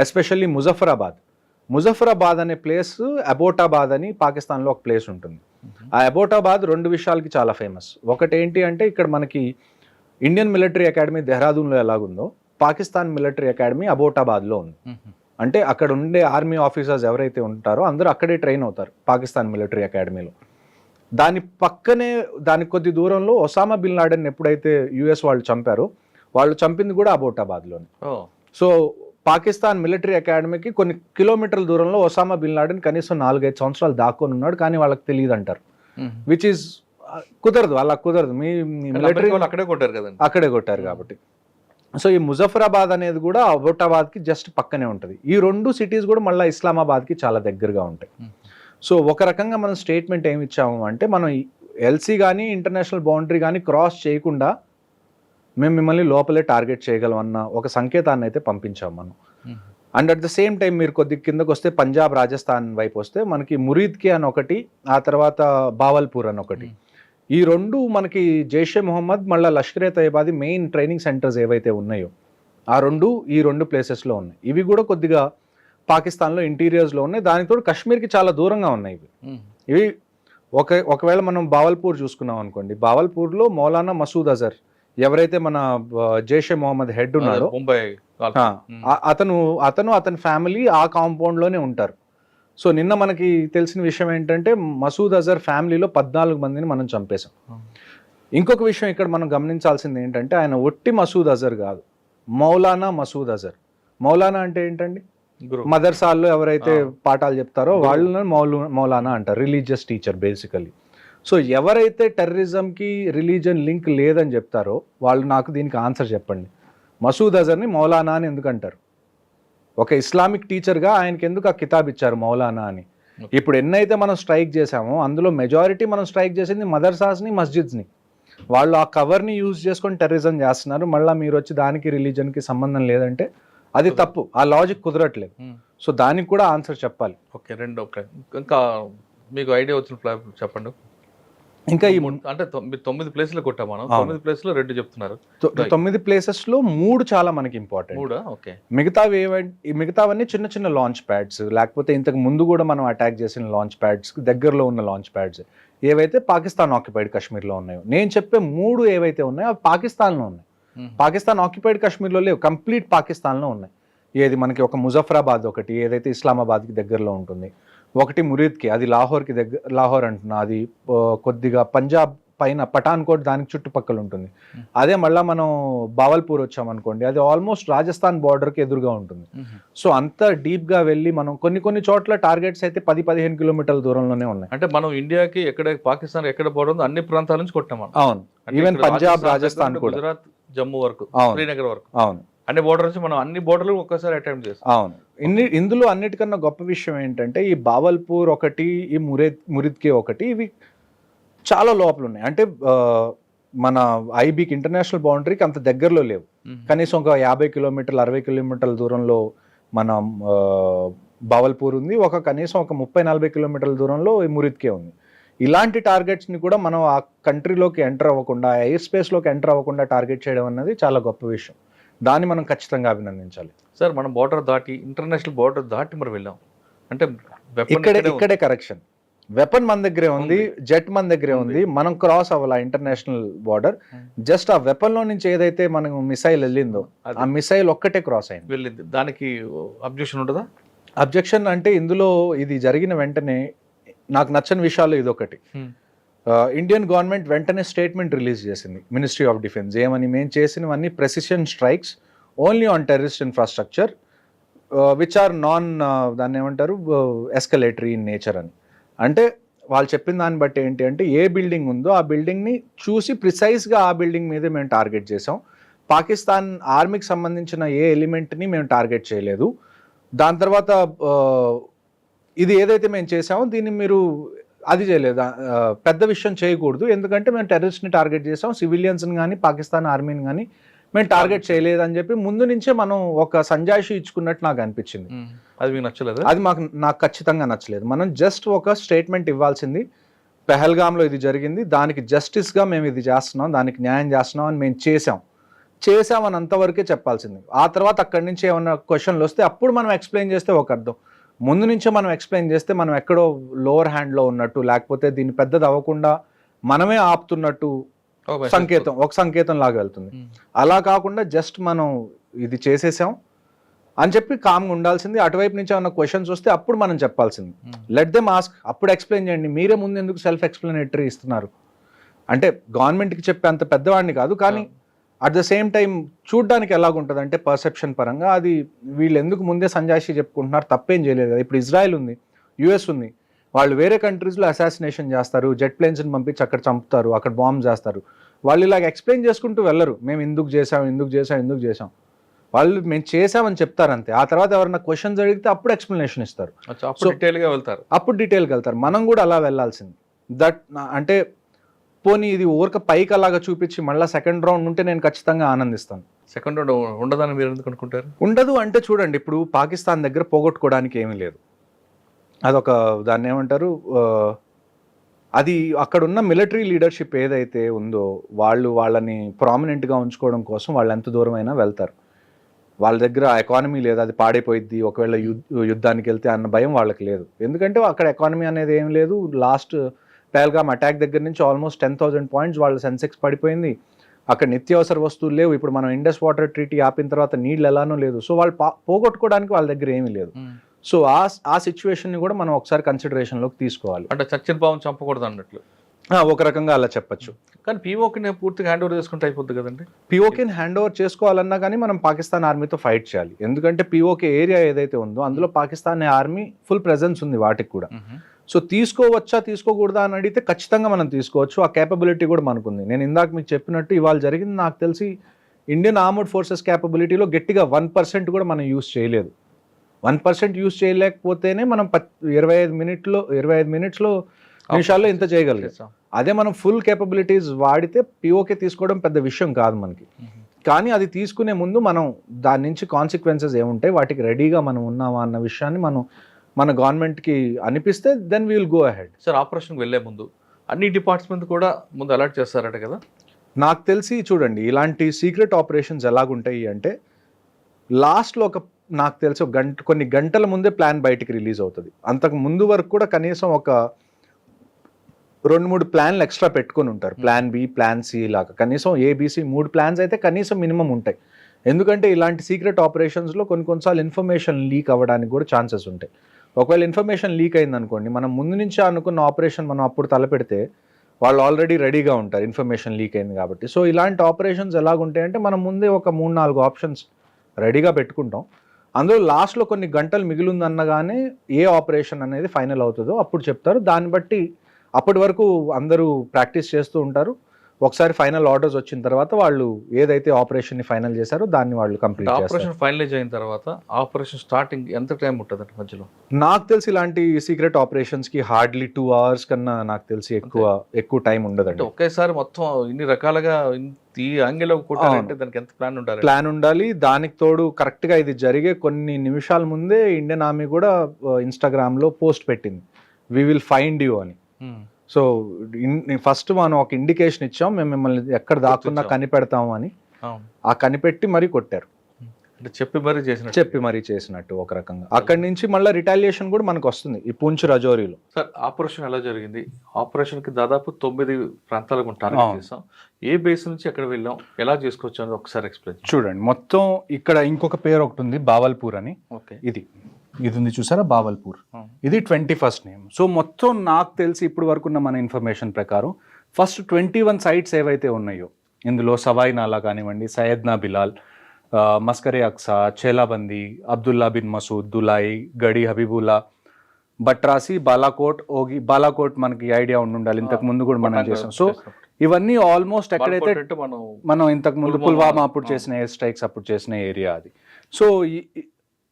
ఎస్పెషల్లీ ముజఫరాబాద్ అనే ప్లేస్, అబోటాబాద్ అని పాకిస్తాన్లో ఒక ప్లేస్ ఉంటుంది. ఆ అబోటాబాద్ 2 విషయాలకి చాలా ఫేమస్. ఒకటి ఏంటి అంటే ఇక్కడ మనకి ఇండియన్ మిలిటరీ అకాడమీ దెహ్రాదూన్లో ఎలాగుందో పాకిస్తాన్ మిలిటరీ అకాడమీ అబోటాబాద్లో ఉంది. అంటే అక్కడ ఉండే ఆర్మీ ఆఫీసర్స్ ఎవరైతే ఉంటారో అందరూ అక్కడే ట్రైన్ అవుతారు పాకిస్తాన్ మిలిటరీ అకాడమీలో. దాని పక్కనే దానికి కొద్ది దూరంలో ఒసామా బిన్ లాడెన్ ఎప్పుడైతే యుఎస్ వాళ్ళు చంపారో వాళ్ళు చంపింది కూడా అబోటాబాద్లోనే. సో పాకిస్తాన్ మిలిటరీ అకాడమీకి కొన్ని కిలోమీటర్ల దూరంలో ఒసామా బిన్ లాడెన్ కనీసం 4-5 సంవత్సరాలు దాక్కొని ఉన్నాడు, కానీ వాళ్ళకి తెలియదు అంటారు. విచ్ ఈస్ కుదరదు, వాళ్ళకి కుదరదు. మీ మిలిటరీ అక్కడే కొట్టారు కాబట్టి. సో ఈ ముజఫరాబాద్ అనేది కూడా అబోటాబాద్కి జస్ట్ పక్కనే ఉంటుంది. ఈ 2 సిటీస్ కూడా మళ్ళీ ఇస్లామాబాద్కి చాలా దగ్గరగా ఉంటాయి. సో ఒక రకంగా మనం స్టేట్మెంట్ ఏమి ఇచ్చాము అంటే మనం ఎల్సీ కానీ ఇంటర్నేషనల్ బౌండరీ కానీ క్రాస్ చేయకుండా మేము మిమ్మల్ని లోపలే టార్గెట్ చేయగలం అన్న ఒక సంకేతాన్ని అయితే పంపించాం మనం. And at the same time మీరు కొద్ది కిందకు వస్తే పంజాబ్ రాజస్థాన్ వైపు వస్తే మనకి మురీద్కి అని ఒకటి, ఆ తర్వాత బావల్పూర్ అని ఒకటి, ఈ 2 మనకి జైషే మొహమ్మద్ మళ్ళీ లష్కరే తయ్యబాది మెయిన్ ట్రైనింగ్ సెంటర్స్ ఏవైతే ఉన్నాయో ఆ 2 ఈ 2 ప్లేసెస్లో ఉన్నాయి. ఇవి కూడా కొద్దిగా పాకిస్తాన్లో ఇంటీరియర్స్లో ఉన్నాయి. దానితో కాశ్మీర్కి చాలా దూరంగా ఉన్నాయి ఇవి. ఒకవేళ మనం బావల్పూర్ చూసుకున్నాం అనుకోండి, బావల్పూర్లో మౌలానా మసూద్ అజర్ ఎవరైతే మన జైషే మొహమ్మద్ హెడ్ ఉన్నాడో అతని ఫ్యామిలీ ఆ కాంపౌండ్లోనే ఉంటారు. సో నిన్న మనకి తెలిసిన విషయం ఏంటంటే మసూద్ అజర్ ఫ్యామిలీలో 14 మందిని మనం చంపేశాం. ఇంకొక విషయం ఇక్కడ మనం గమనించాల్సింది ఏంటంటే ఆయన ఒట్టి మసూద్ అజర్ కాదు, మౌలానా మసూద్ అజర్. మౌలానా అంటే ఏంటండి? మదర్సాల్లో ఎవరైతే పాఠాలు చెప్తారో వాళ్ళని మౌలానా అంటారు, రిలీజియస్ టీచర్ బేసికలీ. సో ఎవరైతే టెర్రరిజంకి రిలీజియన్ లింక్ లేదని చెప్తారో వాళ్ళు నాకు దీనికి ఆన్సర్ చెప్పండి. మసూద్ అజర్ని మౌలానా అని ఎందుకు అంటారు? ఒక ఇస్లామిక్ టీచర్గా ఆయనకి ఎందుకు ఆ కితాబ్ ఇచ్చారు మౌలానా అని? ఇప్పుడు ఎన్నైతే మనం స్ట్రైక్ చేసామో అందులో మెజారిటీ మనం స్ట్రైక్ చేసింది మదర్సాస్ని, మస్జిద్స్ని. వాళ్ళు ఆ కవర్ని యూజ్ చేసుకొని టెర్రరిజం చేస్తున్నారు. మళ్ళీ మీరు వచ్చి దానికి రిలీజన్కి సంబంధం లేదంటే అది తప్పు, ఆ లాజిక్ కుదరట్లేదు. సో దానికి కూడా ఆన్సర్ చెప్పాలి. ఓకే, ఇంకా మీకు ఐడియా వచ్చిన చెప్పండి. ఇంకా ఈ అంటే 9 ప్లేస్లు కొట్టాం మనం, 9 ప్లేస్లో 2 చెప్తున్నారు. 9 ప్లేసెస్లో 3 చాలా మనకి ఇంపార్టెంట్. ఓకే, మిగతావన్నీ చిన్న చిన్న లాంచ్ ప్యాడ్స్, లేకపోతే ఇంతకు ముందు కూడా మనం అటాక్ చేసిన లాంచ్ ప్యాడ్స్, దగ్గరలో ఉన్న లాంచ్ ప్యాడ్స్ ఏవైతే పాకిస్తాన్ ఆక్యుపైడ్ కాశ్మీర్లో ఉన్నాయో. నేను చెప్పే 3 ఏవైతే ఉన్నాయో అవి పాకిస్తాన్లో ఉన్నాయి. పాకిస్తాన్ ఆక్యుపైడ్ కాశ్మీర్లో లేవు, కంప్లీట్ పాకిస్తాన్లో ఉన్నాయి. ఏది మనకి ఒక ముజఫరాబాద్ ఒకటి ఏదైతే ఇస్లామాబాద్కి దగ్గరలో ఉంటుంది, ఒకటి మురీద్కి, అది లాహోర్కి దగ్గర, లాహోర్ అంటున్నా, అది కొద్దిగా పంజాబ్ పైన పఠాన్కోట్ దానికి చుట్టుపక్కల ఉంటుంది. అదే మళ్ళీ మనం బావల్పూర్ వచ్చామనుకోండి, అది ఆల్మోస్ట్ రాజస్థాన్ బార్డర్కి ఎదురుగా ఉంటుంది. సో అంత డీప్గా వెళ్ళి మనం కొన్ని చోట్ల టార్గెట్స్ అయితే 10-15 కిలోమీటర్ల దూరంలోనే ఉన్నాయి. అంటే మనం ఇండియాకి పాకిస్తాన్ ఎక్కడ పోవడం అన్ని ప్రాంతాల నుంచి కొట్టాం. అవును, ఈవెన్ పంజాబ్, రాజస్థాన్, గుజరాత్, జమ్మూ వరకు, శ్రీనగర్ వరకు, అవును, అన్ని బోర్డర్ నుంచి మనం అన్ని బోర్డర్లు ఒక్కసారి అటెంప్ట్ చేస్తాం. అవును. ఇందులో అన్నిటికన్నా గొప్ప విషయం ఏంటంటే ఈ బావల్పూర్ ఒకటి, ఈ మురిద్కి ఒకటి, ఇవి చాలా లోపల ఉన్నాయి. అంటే మన ఐబీకి ఇంటర్నేషనల్ బౌండరీకి అంత దగ్గరలో లేవు. కనీసం ఒక 50 కిలోమీటర్లు 60 కిలోమీటర్ల దూరంలో మన బావల్పూర్ ఉంది. కనీసం ఒక 30-40 కిలోమీటర్ల దూరంలో ఈ మురిద్కే ఉంది. ఇలాంటి టార్గెట్స్ని కూడా మనం ఆ కంట్రీలోకి ఎంటర్ అవ్వకుండా, ఎయిర్ స్పేస్లోకి ఎంటర్ అవ్వకుండా టార్గెట్ చేయడం అన్నది చాలా గొప్ప విషయం. దాన్ని మనం ఖచ్చితంగా అభినందించాలి. సార్, మనం బోర్డర్ దాటి, ఇంటర్నేషనల్ బోర్డర్ దాటి మరి వెళ్ళాం అంటే ఇక్కడే కరెక్షన్. వెపన్ మన దగ్గరే ఉంది, జెట్ మన దగ్గరే ఉంది, మనం క్రాస్ అవ్వాలి ఇంటర్నేషనల్ బార్డర్. జస్ట్ ఆ వెపన్ లో నుంచి ఏదైతే మనకు మిసైల్ వెళ్ళిందో ఆ మిసైల్ ఒక్కటే క్రాస్ అయింది, వెళ్ళింది. దానికి అబ్జెక్షన్ ఉంటుందా? అబ్జెక్షన్ అంటే ఇందులో ఇది జరిగిన వెంటనే నాకు నచ్చని విషయాలు ఇదొకటి. ఇండియన్ గవర్నమెంట్ వెంటనే స్టేట్మెంట్ రిలీజ్ చేసింది, మినిస్ట్రీ ఆఫ్ డిఫెన్స్. ఏమని? మేము చేసినవన్నీ precision strikes only on terrorist infrastructure which are non, దాన్ని ఏమంటారు, ఎస్కలేటరీ ఇన్ నేచర్ అని. అంటే వాళ్ళు చెప్పిన దాన్ని బట్టి ఏంటి అంటే ఏ బిల్డింగ్ ఉందో ఆ బిల్డింగ్ని చూసి ప్రిసైజ్గా ఆ బిల్డింగ్ మీదే మేము టార్గెట్ చేసాం. పాకిస్తాన్ ఆర్మీకి సంబంధించిన ఏ ఎలిమెంట్ని మేము టార్గెట్ చేయలేదు. దాని తర్వాత ఇది ఏదైతే మేము చేసామో దీన్ని మీరు అది చేయలేదు, పెద్ద విషయం చేయకూడదు, ఎందుకంటే మేము టెర్రరిస్ట్ని టార్గెట్ చేసాం, సివిలియన్స్ని కానీ పాకిస్తాన్ ఆర్మీని కానీ మేము టార్గెట్ చేయలేదు అని చెప్పి ముందు నుంచే మనం ఒక సంజాయిషి ఇచ్చుకున్నట్టు నాకు అనిపించింది. అది మీకు నచ్చలేదు? అది నాకు ఖచ్చితంగా నచ్చలేదు. మనం జస్ట్ ఒక స్టేట్మెంట్ ఇవ్వాల్సింది, పెహల్గామ్లో ఇది జరిగింది, దానికి జస్టిస్గా మేము ఇది చేస్తున్నాం, దానికి న్యాయం చేస్తున్నాం అని మేము చేసామని అంతవరకే చెప్పాల్సింది. ఆ తర్వాత అక్కడి నుంచి ఏమన్నా క్వశ్చన్లు వస్తే అప్పుడు మనం ఎక్స్ప్లెయిన్ చేస్తే ఒక అర్థం. ముందు నుంచే మనం ఎక్స్ప్లెయిన్ చేస్తే మనం ఎక్కడో లోవర్ హ్యాండ్లో ఉన్నట్టు, లేకపోతే దీన్ని పెద్దది అవ్వకుండా మనమే ఆపుతున్నట్టు ఒక సంకేతం లాగా వెళ్తుంది. అలా కాకుండా జస్ట్ మనం ఇది చేసేసాం అని చెప్పి కామ్గా ఉండాల్సింది. అటువైపు నుంచి ఏమన్నా క్వశ్చన్స్ వస్తే అప్పుడు మనం చెప్పాల్సింది. లెట్ దెమ్ ఆస్క్, అప్పుడు ఎక్స్ప్లెయిన్ చేయండి. మీరే ముందు ఎందుకు సెల్ఫ్ ఎక్స్ప్లెనేటరీ ఇస్తున్నారు? అంటే గవర్నమెంట్కి చెప్పే అంత పెద్దవాడిని కాదు, కానీ అట్ ద సేమ్ టైం చూడ్డానికి ఎలాగుంటుంది అంటే పర్సెప్షన్ పరంగా అది వీళ్ళు ఎందుకు ముందే సంజాయిషి చెప్పుకుంటున్నారు, తప్పేం చేయలేదు కదా. ఇప్పుడు ఇజ్రాయెల్ ఉంది, యుఎస్ ఉంది, వాళ్ళు వేరే కంట్రీస్లో అసాసినేషన్ చేస్తారు, జెట్ ప్లేన్స్ని పంపించి అక్కడ చంపుతారు, అక్కడ బాంబ్ చేస్తారు. వాళ్ళు ఇలాగ ఎక్స్ప్లెయిన్ చేసుకుంటూ వెళ్ళరు, మేము ఎందుకు చేసాం. వాళ్ళు మేము చేసామని చెప్తారు అంతే. ఆ తర్వాత ఎవరైనా క్వశ్చన్స్ అడిగితే అప్పుడు ఎక్స్ప్లెనేషన్ ఇస్తారు, అప్పుడు డీటెయిల్గా వెళ్తారు. మనం కూడా అలా వెళ్ళాల్సింది. అంటే పోనీ ఇది ఊరక పైకి అలాగా చూపించి మళ్ళీ సెకండ్ రౌండ్ ఉంటే నేను ఖచ్చితంగా ఆనందిస్తాను. సెకండ్ రౌండ్ ఉండదని మీరు ఎందుకు అనుకుంటారు? ఉండదు అంటే చూడండి, ఇప్పుడు పాకిస్తాన్ దగ్గర పోగొట్టుకోవడానికి ఏమీ లేదు. అదొక దాన్ని ఏమంటారు, అది అక్కడున్న మిలిటరీ లీడర్షిప్ ఏదైతే ఉందో వాళ్ళని ప్రామినెంట్గా ఉంచుకోవడం కోసం వాళ్ళు ఎంత దూరమైనా వెళ్తారు. వాళ్ళ దగ్గర ఎకానమీ లేదు, అది పాడైపోయిద్ది ఒకవేళ యుద్ధానికి వెళ్తే అన్న భయం వాళ్ళకి లేదు. ఎందుకంటే అక్కడ ఎకానమీ అనేది ఏం లేదు. లాస్ట్ పెహల్గామ్ అటాక్ దగ్గర నుంచి ఆల్మోస్ట్ 10,000 పాయింట్స్ వాళ్ళ సెన్సెక్స్ పడిపోయింది. అక్కడ నిత్యావసర వస్తువులు లేవు. ఇప్పుడు మనం ఇండస్ వాటర్ ట్రీటీ ఆపిన తర్వాత నీళ్ళు ఎలానో లేదు. సో వాళ్ళు పోగొట్టుకోవడానికి వాళ్ళ దగ్గర ఏమీ లేదు. సో ఆ సిచ్యువేషన్ని కూడా మనం ఒకసారి కన్సిడరేషన్లోకి తీసుకోవాలి. అంటే చచ్చిన పాము చంపకూడదు అన్నట్లు ఒక రకంగా అలా చెప్పచ్చు. కానీ పీఓకేని పూర్తిగా హ్యాండ్ ఓవర్ చేసుకుంటే అయిపోద్ది కదండి. పీఓకేని హ్యాండ్ ఓవర్ చేసుకోవాలన్నా కానీ మనం పాకిస్తాన్ ఆర్మీతో ఫైట్ చేయాలి. ఎందుకంటే పీఓకే ఏరియా ఏదైతే ఉందో అందులో పాకిస్తాన్ ఆర్మీ ఫుల్ ప్రెజెన్స్ ఉంది వాటికి కూడా. సో తీసుకోవచ్చా తీసుకోకూడదా అని అడిగితే ఖచ్చితంగా మనం తీసుకోవచ్చు. ఆ కేపబిలిటీ కూడా మనకుంది. నేను ఇందాక మీకు చెప్పినట్టు ఇవాళ జరిగింది నాకు తెలిసి ఇండియన్ ఆర్మర్డ్ ఫోర్సెస్ కేపబిలిటీలో గట్టిగా 1% కూడా మనం యూస్ చేయలేదు. 1% యూస్ చేయలేకపోతేనే మనం 25 నిమిషాల్లో ఇంత చేయగలిగాం. అదే మనం ఫుల్ కేపబిలిటీస్ వాడితే పీఓకే తీసుకోవడం పెద్ద విషయం కాదు మనకి. కానీ అది తీసుకునే ముందు మనం దాని నుంచి కాన్సిక్వెన్సెస్ ఏముంటాయి, వాటికి రెడీగా మనం ఉన్నామా అన్న విషయాన్ని మన గవర్నమెంట్కి అనిపిస్తే then we will go ahead. Sir, ఆపరేషన్కి వెళ్ళే ముందు అన్ని డిపార్ట్మెంట్ కూడా ముందు అలర్ట్ చేస్తారట కదా? నాకు తెలిసి చూడండి, ఇలాంటి సీక్రెట్ ఆపరేషన్స్ ఎలాగుంటాయి అంటే లాస్ట్లో నాకు తెలిసి కొన్ని గంటల ముందే ప్లాన్ బయటికి రిలీజ్ అవుతుంది. అంతకు ముందు వరకు కూడా కనీసం ఒక 2-3 ప్లాన్లు ఎక్స్ట్రా పెట్టుకొని ఉంటారు. ప్లాన్ బి, ప్లాన్ సి లాగా కనీసం ఏబిసి 3 ప్లాన్స్ అయితే కనీసం మినిమం ఉంటాయి. ఎందుకంటే ఇలాంటి సీక్రెట్ ఆపరేషన్స్లో కొన్నిసార్లు ఇన్ఫర్మేషన్ లీక్ అవ్వడానికి కూడా ఛాన్సెస్ ఉంటాయి. ఒకవేళ ఇన్ఫర్మేషన్ లీక్ అయింది అనుకోండి, మనం ముందు నుంచి అనుకున్న ఆపరేషన్ మనం అప్పుడు తలపెడితే వాళ్ళు ఆల్రెడీ రెడీగా ఉంటారు, ఇన్ఫర్మేషన్ లీక్ అయింది కాబట్టి. సో ఇలాంటి ఆపరేషన్స్ ఎలాగుంటాయంటే మనం ముందే ఒక 3-4 ఆప్షన్స్ రెడీగా పెట్టుకుంటాం. అందులో లాస్ట్లో కొన్ని గంటలు మిగిలిందన్నగానే ఏ ఆపరేషన్ అనేది ఫైనల్ అవుతుందో అప్పుడు చెప్తారు. దాన్ని బట్టి అప్పటి వరకు అందరూ ప్రాక్టీస్ చేస్తూ ఉంటారు. ఒకసారి ఫైనల్ ఆర్డర్స్ వచ్చిన తర్వాత వాళ్ళు ఏదైతే ఆపరేషన్ ని ఫైనల్ చేశారో దాన్ని వాళ్ళు కంప్లీట్ చేస్తారు. ఆపరేషన్ ఫైనలైజ్ అయిన తర్వాత ఆపరేషన్ స్టార్టింగ్ ఎంత టైం ఉంటుంది మధ్యలో? నాకు తెలిసి ఇలాంటి సీక్రెట్ ఆపరేషన్స్ కి హార్డ్లీ 2 hours కన్నా నాకు తెలిసి ఎక్కువ టైం ఉండదండి. ఒకేసారి మొత్తం ఇన్ని రకాలుగా ఈ యాంగిల్ కొట్టాలంటే దానికి ఎంత ప్లాన్ ఉండాలి. దానికి తోడు కరెక్ట్ గా ఇది జరిగే కొన్ని నిమిషాల ముందే ఇండియన్ ఆర్మీ కూడా ఇన్స్టాగ్రామ్ లో పోస్ట్ పెట్టింది, వి విల్ ఫైండ్ యూ అని. సో ఫస్ట్ మనం ఒక ఇండికేషన్ ఇచ్చాం, మేము మిమ్మల్ని ఎక్కడ దాక్కున్నా కనిపెడతాము అని. ఆ కనిపెట్టి మరీ కొట్టారు, చెప్పి మరీ చేసినట్టు ఒక రకంగా. అక్కడి నుంచి మళ్ళీ రిటాలియేషన్ కూడా మనకు వస్తుంది ఈ పూంచ్ రజౌరీలో. సార్, ఆపరేషన్ ఎలా జరిగింది? ఆపరేషన్ కి దాదాపు 9 ప్రాంతాలకు టార్గెట్ చేసాం. ఏ బేస్ నుంచి ఎక్కడ వెళ్ళాం, ఎలా చేసుకోవచ్చు అని ఒకసారి ఎక్స్ప్లెయిన్ చూడండి. మొత్తం ఇక్కడ ఇంకొక పేరు ఒకటి ఉంది, బావల్పూర్ అని. ఇది ఉంది చూసారా, బావల్పూర్. ఇది 21st నేమ్. సో మొత్తం నాకు తెలిసి ఇప్పుడు వరకు ఉన్న మన ఇన్ఫర్మేషన్ ప్రకారం ఫస్ట్ 21 సైట్స్ ఏవైతే ఉన్నాయో ఇందులో సవాయి నాలా కానివ్వండి, సయ్యద్నా బిలాల్, మస్కరే అక్సా, చేలాబందీ, అబ్దుల్లా బిన్ మసూద్, దులాయి, గడి హబీబుల్లా, బట్రాసి, బాలాకోట్, ఓగి. బాలాకోట్ మనకి ఐడియా ఉండాలి, ఇంతకు ముందు కూడా మనం చేసాం. సో ఇవన్నీ ఆల్మోస్ట్ ఎక్కడైతే మనం ఇంతకు ముందు పుల్వామా అప్పుడు చేసిన ఎయిర్ స్ట్రైక్స్ అప్పుడు చేసిన ఏరియా అది. సో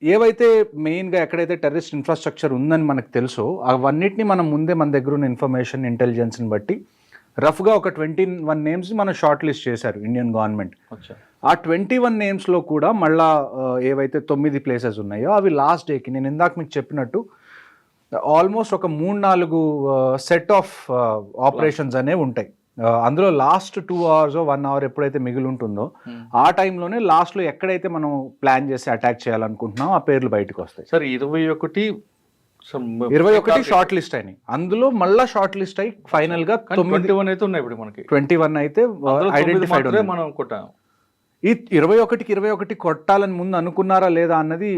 ఏవైతే మెయిన్గా ఎక్కడైతే టెర్రరిస్ట్ ఇన్ఫ్రాస్ట్రక్చర్ ఉందని మనకు తెలుసో అవన్నిటిని మనం ముందే మన దగ్గర ఉన్న ఇన్ఫర్మేషన్ ఇంటెలిజెన్స్ని బట్టి రఫ్గా ఒక 21 నేమ్స్ మనం షార్ట్ లిస్ట్ చేశారు ఇండియన్ గవర్నమెంట్. ఆ 21 నేమ్స్లో కూడా మళ్ళా ఏవైతే 9 ప్లేసెస్ ఉన్నాయో అవి లాస్ట్ డేకి నేను ఇందాక మీకు చెప్పినట్టు ఆల్మోస్ట్ ఒక 3-4 సెట్ ఆఫ్ ఆపరేషన్స్ అనేవి ఉంటాయి. అందులో లాస్ట్ 2 hours 1 hour ఎప్పుడైతే మిగిలి ఉంటుందో ఆ టైంలోనే లాస్ట్లో ఎక్కడైతే మనం ప్లాన్ చేసి అటాక్ చేయాలనుకుంటున్నాం ఆ పేర్లు బయటకు వస్తాయి. సరే 21 షార్ట్ లిస్ట్ అయినాయి. అందులో మళ్ళీ షార్ట్ లిస్ట్ అయ్యి ఫైనల్ గా 21 అయితే ఉన్నాయి ఇప్పుడు మనకి. 21 అయితే ఐడెంటిఫైడ్ మనం కొట్టాం. ఈ 21 కొట్టాలని ముందు అనుకున్నారా లేదా అన్నది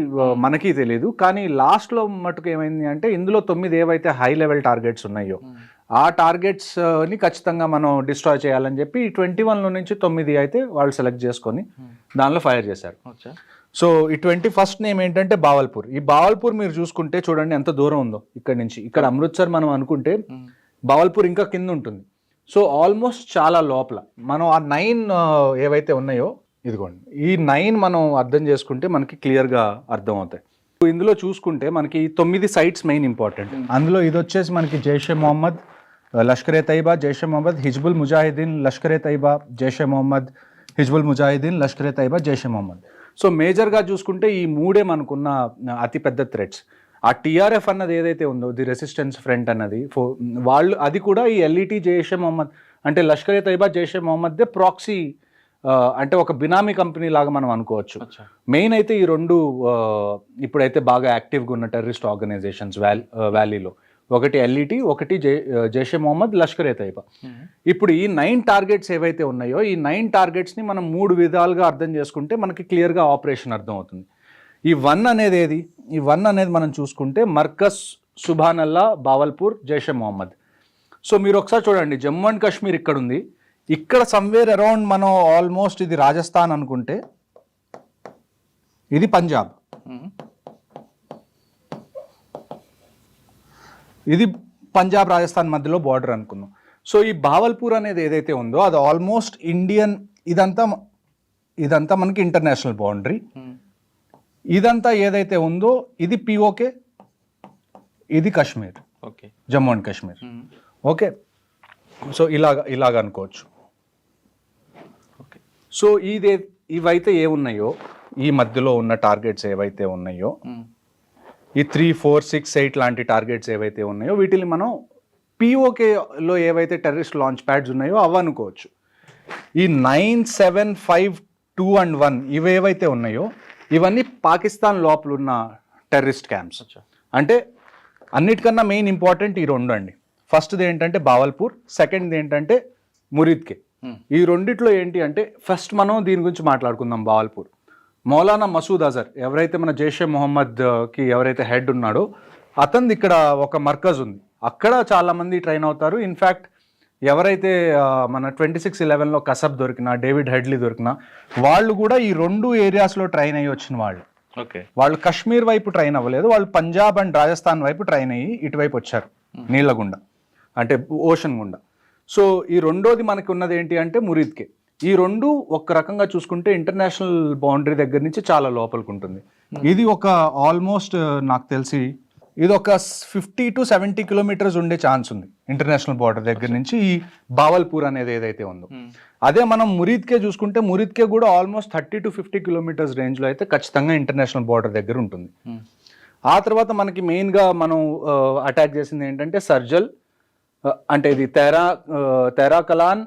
మనకి తెలియదు. కానీ లాస్ట్ లో మటుకు ఏమైంది అంటే ఇందులో 9 ఏవైతే హై లెవెల్ టార్గెట్స్ ఉన్నాయో ఆ టార్గెట్స్ ని ఖచ్చితంగా మనం డిస్ట్రాయ్ చేయాలని చెప్పి 21 నుంచి 9 అయితే వాళ్ళు సెలెక్ట్ చేసుకొని దానిలో ఫైర్ చేశారు. సో ఈ 21st నేమ్ ఏంటంటే బావల్పూర్. ఈ బావల్పూర్ మీరు చూసుకుంటే చూడండి ఎంత దూరం ఉందో ఇక్కడ నుంచి. ఇక్కడ అమృత్సర్ మనం అనుకుంటే బావల్పూర్ ఇంకా కింద ఉంటుంది. సో ఆల్మోస్ట్ చాలా లోపల. మనం ఆ 9 ఏవైతే ఉన్నాయో ఇదిగోండి ఈ 9 మనం అర్థం చేసుకుంటే మనకి క్లియర్గా అర్థం అవుతాయి. ఇందులో చూసుకుంటే మనకి 9 సైట్స్ మెయిన్ ఇంపార్టెంట్. అందులో ఇది వచ్చేసి మనకి జైషే మొహమ్మద్, లష్కరే తైబా, జైషే మొహమ్మద్, హిజ్బుల్ ముజాహిదీన్, లష్కరే తైబా, జైషే మొహమ్మద్, హిజ్బుల్ ముజాహిదీన్, లష్కరే తైబా, జైషే మొహమ్మద్. సో మేజర్గా చూసుకుంటే ఈ 3 మనకున్న అతిపెద్ద థ్రెట్స్. ఆ టీఆర్ఎఫ్ అన్నది ఏదైతే ఉందో ది రెసిస్టెన్స్ ఫ్రంట్ అన్నది వాళ్ళు అది కూడా ఈ ఎల్ఈటీ జైషే మొహమ్మద్ అంటే లష్కరే తైబా జైషే మొహమ్మద్దే ప్రాక్సీ అంటే ఒక బినామీ కంపెనీ లాగా మనం అనుకోవచ్చు. మెయిన్ అయితే ఈ 2 ఇప్పుడైతే బాగా యాక్టివ్గా ఉన్న టెర్రరిస్ట్ ఆర్గనైజేషన్స్ వ్యాలీలో ఒకటి ఎల్ఈటీ, ఒకటి జైషే మొహమ్మద్, లష్కరే తైబా. ఇప్పుడు ఈ 9 టార్గెట్స్ ఏవైతే ఉన్నాయో ఈ 9 టార్గెట్స్ని మనం 3 విధాలుగా అర్థం చేసుకుంటే మనకి క్లియర్గా ఆపరేషన్ అర్థం అవుతుంది. ఈ 1 అనేది ఏది? ఈ 1 అనేది మనం చూసుకుంటే మర్కజ్ సుభానల్లా, బావల్పూర్, జైషే మొహమ్మద్. సో మీరు ఒకసారి చూడండి, జమ్మూ అండ్ కాశ్మీర్ ఇక్కడ ఉంది. ఇక్కడ సమ్వేర్ అరౌండ్ మనం ఆల్మోస్ట్ ఇది రాజస్థాన్ అనుకుంటే ఇది పంజాబ్, ఇది పంజాబ్ రాజస్థాన్ మధ్యలో బార్డర్ అనుకున్నాం. సో ఈ బావల్పూర్ అనేది ఏదైతే ఉందో అది ఆల్మోస్ట్ ఇండియన్, ఇదంతా మనకి ఇంటర్నేషనల్ బౌండరీ. ఇదంతా ఏదైతే ఉందో ఇది పిఓకే, ఇది Kashmir, okay, Jammu and Kashmir. Okay, so ఇలాగ అనుకోవచ్చు. సో ఇవైతే ఏమున్నాయో ఈ మధ్యలో ఉన్న టార్గెట్స్ ఏవైతే ఉన్నాయో ఈ 3, 4, 6, 8 లాంటి టార్గెట్స్ ఏవైతే ఉన్నాయో వీటిని మనం పిఓకేలో ఏవైతే టెర్రరిస్ట్ లాంచ్ ప్యాడ్స్ ఉన్నాయో అవి అనుకోవచ్చు. ఈ 9, 7, 5, 2 and 1 ఇవేవైతే ఉన్నాయో ఇవన్నీ పాకిస్తాన్ లోపల ఉన్న టెర్రరిస్ట్ క్యాంప్స్. అంటే అన్నిటికన్నా మెయిన్ ఇంపార్టెంట్ ఈ 2 అండి. ఫస్ట్ది ఏంటంటే బావల్పూర్, సెకండ్ది ఏంటంటే మురిద్కే. ఈ రెండిట్లో ఏంటి అంటే ఫస్ట్ మనం దీని గురించి మాట్లాడుకుందాం. బావల్పూర్ మౌలానా మసూద్ అజర్ ఎవరైతే మన జైషే మొహమ్మద్కి ఎవరైతే హెడ్ ఉన్నాడో అతనిది ఇక్కడ ఒక మర్కజ్ ఉంది. అక్కడ చాలామంది ట్రైన్ అవుతారు. ఇన్ఫ్యాక్ట్ ఎవరైతే మన 26/11లో కసబ్ దొరికినా, డేవిడ్ హెడ్లీ దొరికినా వాళ్ళు కూడా ఈ 2 ఏరియాస్లో ట్రైన్ అయ్యి వచ్చిన వాళ్ళు. ఓకే, వాళ్ళు కాశ్మీర్ వైపు ట్రైన్ అవ్వలేదు, వాళ్ళు పంజాబ్ అండ్ రాజస్థాన్ వైపు ట్రైన్ అయ్యి ఇటువైపు వచ్చారు నీళ్ళ గుండా, అంటే ఓషన్ గుండా. సో ఈ రెండోది మనకి ఉన్నది ఏంటి అంటే మురిద్కే. ఈ 2 ఒక రకంగా చూసుకుంటే ఇంటర్నేషనల్ బౌండరీ దగ్గర నుంచి చాలా లోపలికి ఉంటుంది. ఇది ఒక ఆల్మోస్ట్ నాకు తెలిసి ఇది ఒక 50 to 70 కిలోమీటర్స్ ఉండే ఛాన్స్ ఉంది ఇంటర్నేషనల్ బార్డర్ దగ్గర నుంచి ఈ బావల్పూర్ అనేది ఏదైతే ఉందో. అదే మనం మురిద్కే చూసుకుంటే మురిద్కే కూడా ఆల్మోస్ట్ 30 to 50 కిలోమీటర్స్ రేంజ్లో అయితే ఖచ్చితంగా ఇంటర్నేషనల్ బార్డర్ దగ్గర ఉంటుంది. ఆ తర్వాత మనకి మెయిన్గా మనం అటాక్ చేసింది ఏంటంటే సర్జల్, అంటే ఇది తెరాకలాన్,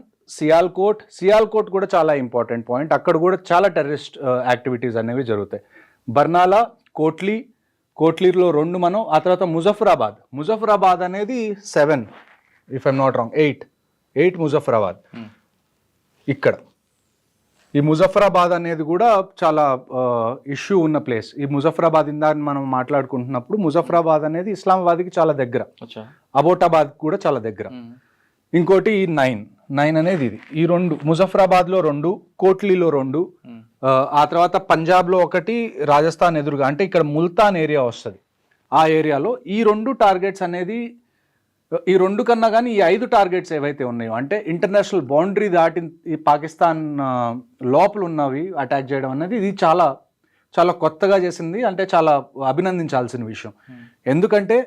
సియాల్కోట్ కూడా చాలా ఇంపార్టెంట్ పాయింట్. అక్కడ కూడా చాలా టెర్రరిస్ట్ యాక్టివిటీస్ అనేవి జరుగుతాయి. బర్నాలా, కోట్లీలో 2 మనం. ఆ తర్వాత ముజఫరాబాద్ అనేది 7 if I'm not wrong 8 Muzaffarabad. ఇక్కడ ఈ ముజఫరాబాద్ అనేది కూడా చాలా ఇష్యూ ఉన్న ప్లేస్. ఈ ముజఫరాబాద్ ఇందాక మనం మాట్లాడుకుంటున్నప్పుడు ముజఫరాబాద్ అనేది ఇస్లామాబాద్కి చాలా దగ్గర, అబోటాబాద్ కూడా చాలా దగ్గర. ఇంకోటి ఈ 9 అనేది ఈ 2 ముజఫరాబాద్లో 2, కోట్లీలో 2, ఆ తర్వాత పంజాబ్లో 1, రాజస్థాన్ ఎదురుగా అంటే ఇక్కడ ముల్తాన్ ఏరియా వస్తుంది. ఆ ఏరియాలో ఈ 2 టార్గెట్స్ అనేది ఈ 2 కన్నా కానీ ఈ 5 టార్గెట్స్ ఏవైతే ఉన్నాయో అంటే ఇంటర్నేషనల్ బౌండరీ దాటి ఈ పాకిస్తాన్ లోపల ఉన్నవి అటాక్ చేయడం అనేది ఇది చాలా చాలా కొత్తగా చేసింది. అంటే చాలా అభినందించాల్సిన విషయం. ఎందుకంటే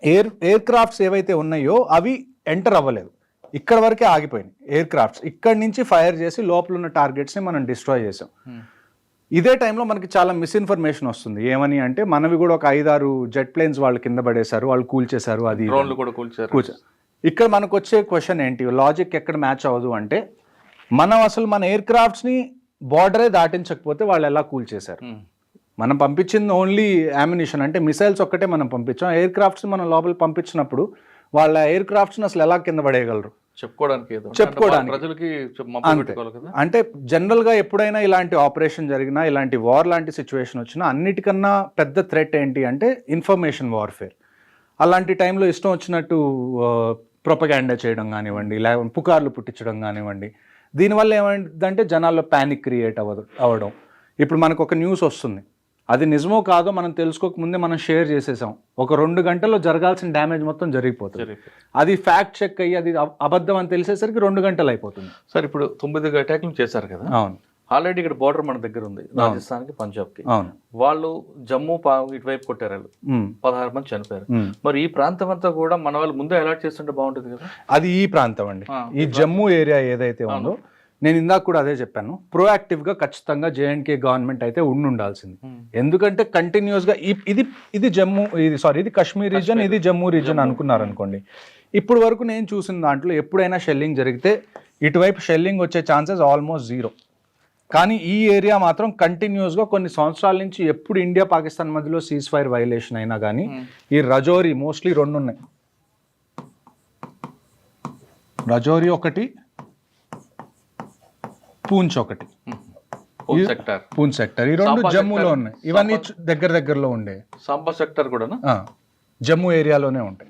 ఎయిర్ క్రాఫ్ట్స్ ఏవైతే ఉన్నాయో అవి ఎంటర్ అవ్వలేదు, ఇక్కడ వరకే ఆగిపోయినాయి ఎయిర్ క్రాఫ్ట్స్. ఇక్కడి నుంచి ఫైర్ చేసి లోపల ఉన్న టార్గెట్స్ని మనం డిస్ట్రాయ్ చేసాం. ఇదే టైంలో మనకి చాలా మిస్ఇన్ఫర్మేషన్ వస్తుంది. ఏమని అంటే మనవి కూడా ఒక 5-6 జెట్ ప్లేన్స్ వాళ్ళు కింద పడేశారు, వాళ్ళు కూల్చేశారు, అది డ్రోన్లు కూడా కూల్చారు. ఇక్కడ మనకు వచ్చే క్వశ్చన్ ఏంటి, లాజిక్ ఎక్కడ మ్యాచ్ అవ్వదు అంటే మనం అసలు మన ఎయిర్ క్రాఫ్ట్స్ని బార్డరే దాటించకపోతే వాళ్ళు ఎలా కూల్చేశారు. మనం పంపించింది ఓన్లీ అమ్యునిషన్, అంటే మిసైల్స్ ఒక్కటే మనం పంపించాం. ఎయిర్ క్రాఫ్ట్స్ మనం లోపల పంపించినప్పుడు వాళ్ళ ఎయిర్ క్రాఫ్ట్స్ని అసలు ఎలా కింద పడేయగలరు చెప్పుకోవడానికి ప్రజలకి అంటే జనరల్గా ఎప్పుడైనా ఇలాంటి ఆపరేషన్ జరిగినా, ఇలాంటి వార్ లాంటి సిచ్యువేషన్ వచ్చినా అన్నిటికన్నా పెద్ద థ్రెట్ ఏంటి అంటే ఇన్ఫర్మేషన్ వార్ఫేర్. అలాంటి టైంలో ఇష్టం వచ్చినట్టు ప్రొపగాండా చేయడం కానివ్వండి, లేకపోతే పుకార్లు పుట్టించడం కానివ్వండి, దీనివల్ల ఏమైందంటే జనాల్లో ప్యానిక్ క్రియేట్ అవ్వడం. ఇప్పుడు మనకు ఒక న్యూస్ వస్తుంది, అది నిజమో కాదో మనం తెలుసుకోకముందే మనం షేర్ చేసేసాం, ఒక 2 గంటల్లో జరగాల్సిన డ్యామేజ్ మొత్తం జరిగిపోతుంది. అది ఫ్యాక్ట్ చెక్ అయ్యి అది అబద్ధం అని తెలిసేసరికి 2 గంటలు అయిపోతుంది. సార్ ఇప్పుడు 9 అటాక్లు చేశారు కదా. అవును. ఆల్రెడీ ఇక్కడ బార్డర్ మన దగ్గర ఉంది, రాజస్థాన్కి పంజాబ్కి. అవును. వాళ్ళు జమ్మూ ఇటువైపు కొట్టారు, వాళ్ళు 16 మంది చనిపోయారు. మరి ఈ ప్రాంతం అంతా కూడా మన వాళ్ళు ముందే అలర్ట్ చేస్తుంటే బాగుంటుంది కదా. అది ఈ ప్రాంతం అండి, ఈ జమ్మూ ఏరియా ఏదైతే ఉందో, నేను ఇందాక కూడా అదే చెప్పాను, ప్రోయాక్టివ్గా ఖచ్చితంగా జేఎండ్కే గవర్నమెంట్ అయితే ఉండాల్సింది. ఎందుకంటే కంటిన్యూస్గా ఇది జమ్మూ, ఇది కాశ్మీర్ రీజన్, ఇది జమ్మూ రీజన్ అనుకున్నారు అనుకోండి. ఇప్పుడు వరకు నేను చూసిన దాంట్లో ఎప్పుడైనా షెల్లింగ్ జరిగితే ఇటువైపు షెల్లింగ్ వచ్చే ఛాన్సెస్ ఆల్మోస్ట్ 0. కానీ ఈ ఏరియా మాత్రం కంటిన్యూస్గా కొన్ని సంవత్సరాల నుంచి ఎప్పుడు ఇండియా పాకిస్తాన్ మధ్యలో సీజ్ ఫైర్ వైలేషన్ అయినా కానీ ఈ రజౌరి మోస్ట్లీ 2 ఉన్నాయి. రజౌరి ఒకటి, పూంచ్ ఒకటి, పూంచ్ సెక్టర్, ఈ 2 జమ్మూలో ఉన్నాయి. ఇవన్నీ దగ్గరలో ఉండే. సాంబా సెక్టర్ కూడా జమ్మూ ఏరియాలోనే ఉంటాయి.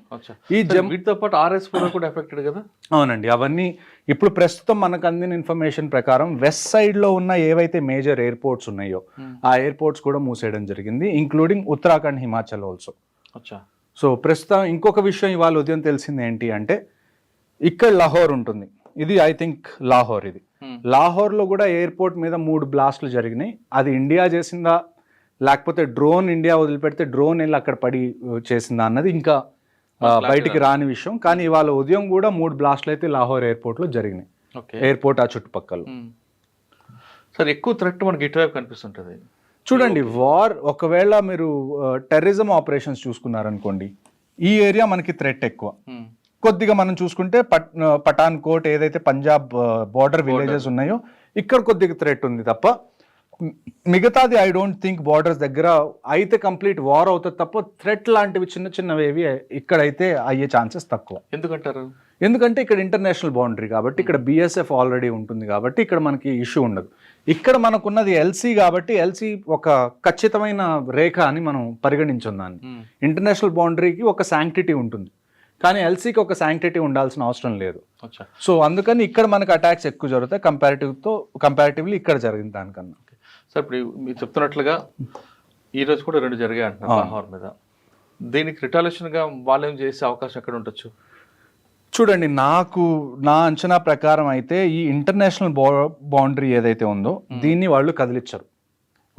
ఈ వీటితో పాటు RS కూడా ఎఫెక్టెడ్ కదా. అవునండి. అవన్నీ ఇప్పుడు ప్రస్తుతం మనకు అందిన ఇన్ఫర్మేషన్ ప్రకారం వెస్ట్ సైడ్ లో ఉన్న ఏవైతే మేజర్ ఎయిర్పోర్ట్స్ ఉన్నాయో ఆ ఎయిర్పోర్ట్స్ కూడా మూసేయడం జరిగింది, including Uttarakhand, Himachal also. So ప్రస్తుతం ఇంకొక విషయం ఇవాళ ఉదయం తెలిసింది ఏంటి అంటే, ఇక్కడ లాహోర్ ఉంటుంది, ఇది ఐ థింక్ లాహోర్, ఇది లాహోర్లో కూడా ఎయిర్పోర్ట్ మీద 3 బ్లాస్ట్లు జరిగినాయి. అది ఇండియా చేసిందా లేకపోతే డ్రోన్ ఇండియా వదిలిపెడితే డ్రోన్ వెళ్ళి అక్కడ పడి చేసిందా అన్నది ఇంకా బయటికి రాని విషయం. కానీ ఇవాళ ఉదయం కూడా 3 బ్లాస్ట్లు అయితే లాహోర్ ఎయిర్పోర్ట్లో జరిగినాయి, ఎయిర్పోర్ట్ ఆ చుట్టుపక్కల. సార్ ఎక్కువ థ్రెట్ మనకి ఇటువైపు కనిపిస్తుంటుంది. చూడండి, వార్ ఒకవేళ మీరు టెర్రరిజం ఆపరేషన్స్ చూసుకున్నారనుకోండి, ఈ ఏరియా మనకి థ్రెట్ ఎక్కువ. కొద్దిగా మనం చూసుకుంటే పఠాన్ కోట్ ఏదైతే పంజాబ్ బార్డర్ విలేజెస్ ఉన్నాయో ఇక్కడ కొద్దిగా థ్రెట్ ఉంది తప్ప మిగతాది ఐ డోంట్ థింక్ బార్డర్స్ దగ్గర అయితే కంప్లీట్ వార్ అవుతుంది తప్ప థ్రెట్ లాంటివి చిన్నవేవి ఇక్కడైతే అయ్యే ఛాన్సెస్ తక్కువ. ఎందుకంటారు? ఎందుకంటే ఇక్కడ ఇంటర్నేషనల్ బౌండరీ కాబట్టి, ఇక్కడ BSF ఆల్రెడీ ఉంటుంది కాబట్టి ఇక్కడ మనకి ఇష్యూ ఉండదు. ఇక్కడ మనకున్నది LC కాబట్టి LC ఒక ఖచ్చితమైన రేఖ అని మనం పరిగణించాం దాన్ని. ఇంటర్నేషనల్ బౌండరీకి ఒక శాంక్టిటీ ఉంటుంది, కానీ LCకి ఒక శాంక్టిటీ ఉండాల్సిన అవసరం లేదు. సో అందుకని ఇక్కడ మనకు అటాక్స్ ఎక్కువ జరుగుతాయి కంపారిటివ్లీ ఇక్కడ జరిగిన దానికన్నా. సార్ ఇప్పుడు మీరు చెప్తున్నట్లుగా ఈ రోజు కూడా 2 జరిగాయి అంటున్నారు లాహోర్ మీద. దీనికి రిటాలియేషన్గా వాళ్ళు ఏం చేసే అవకాశం ఎక్కడ ఉండొచ్చు? చూడండి, నా అంచనా ప్రకారం అయితే ఈ ఇంటర్నేషనల్ బౌండరీ ఏదైతే ఉందో దీన్ని వాళ్ళు కదిలించరు.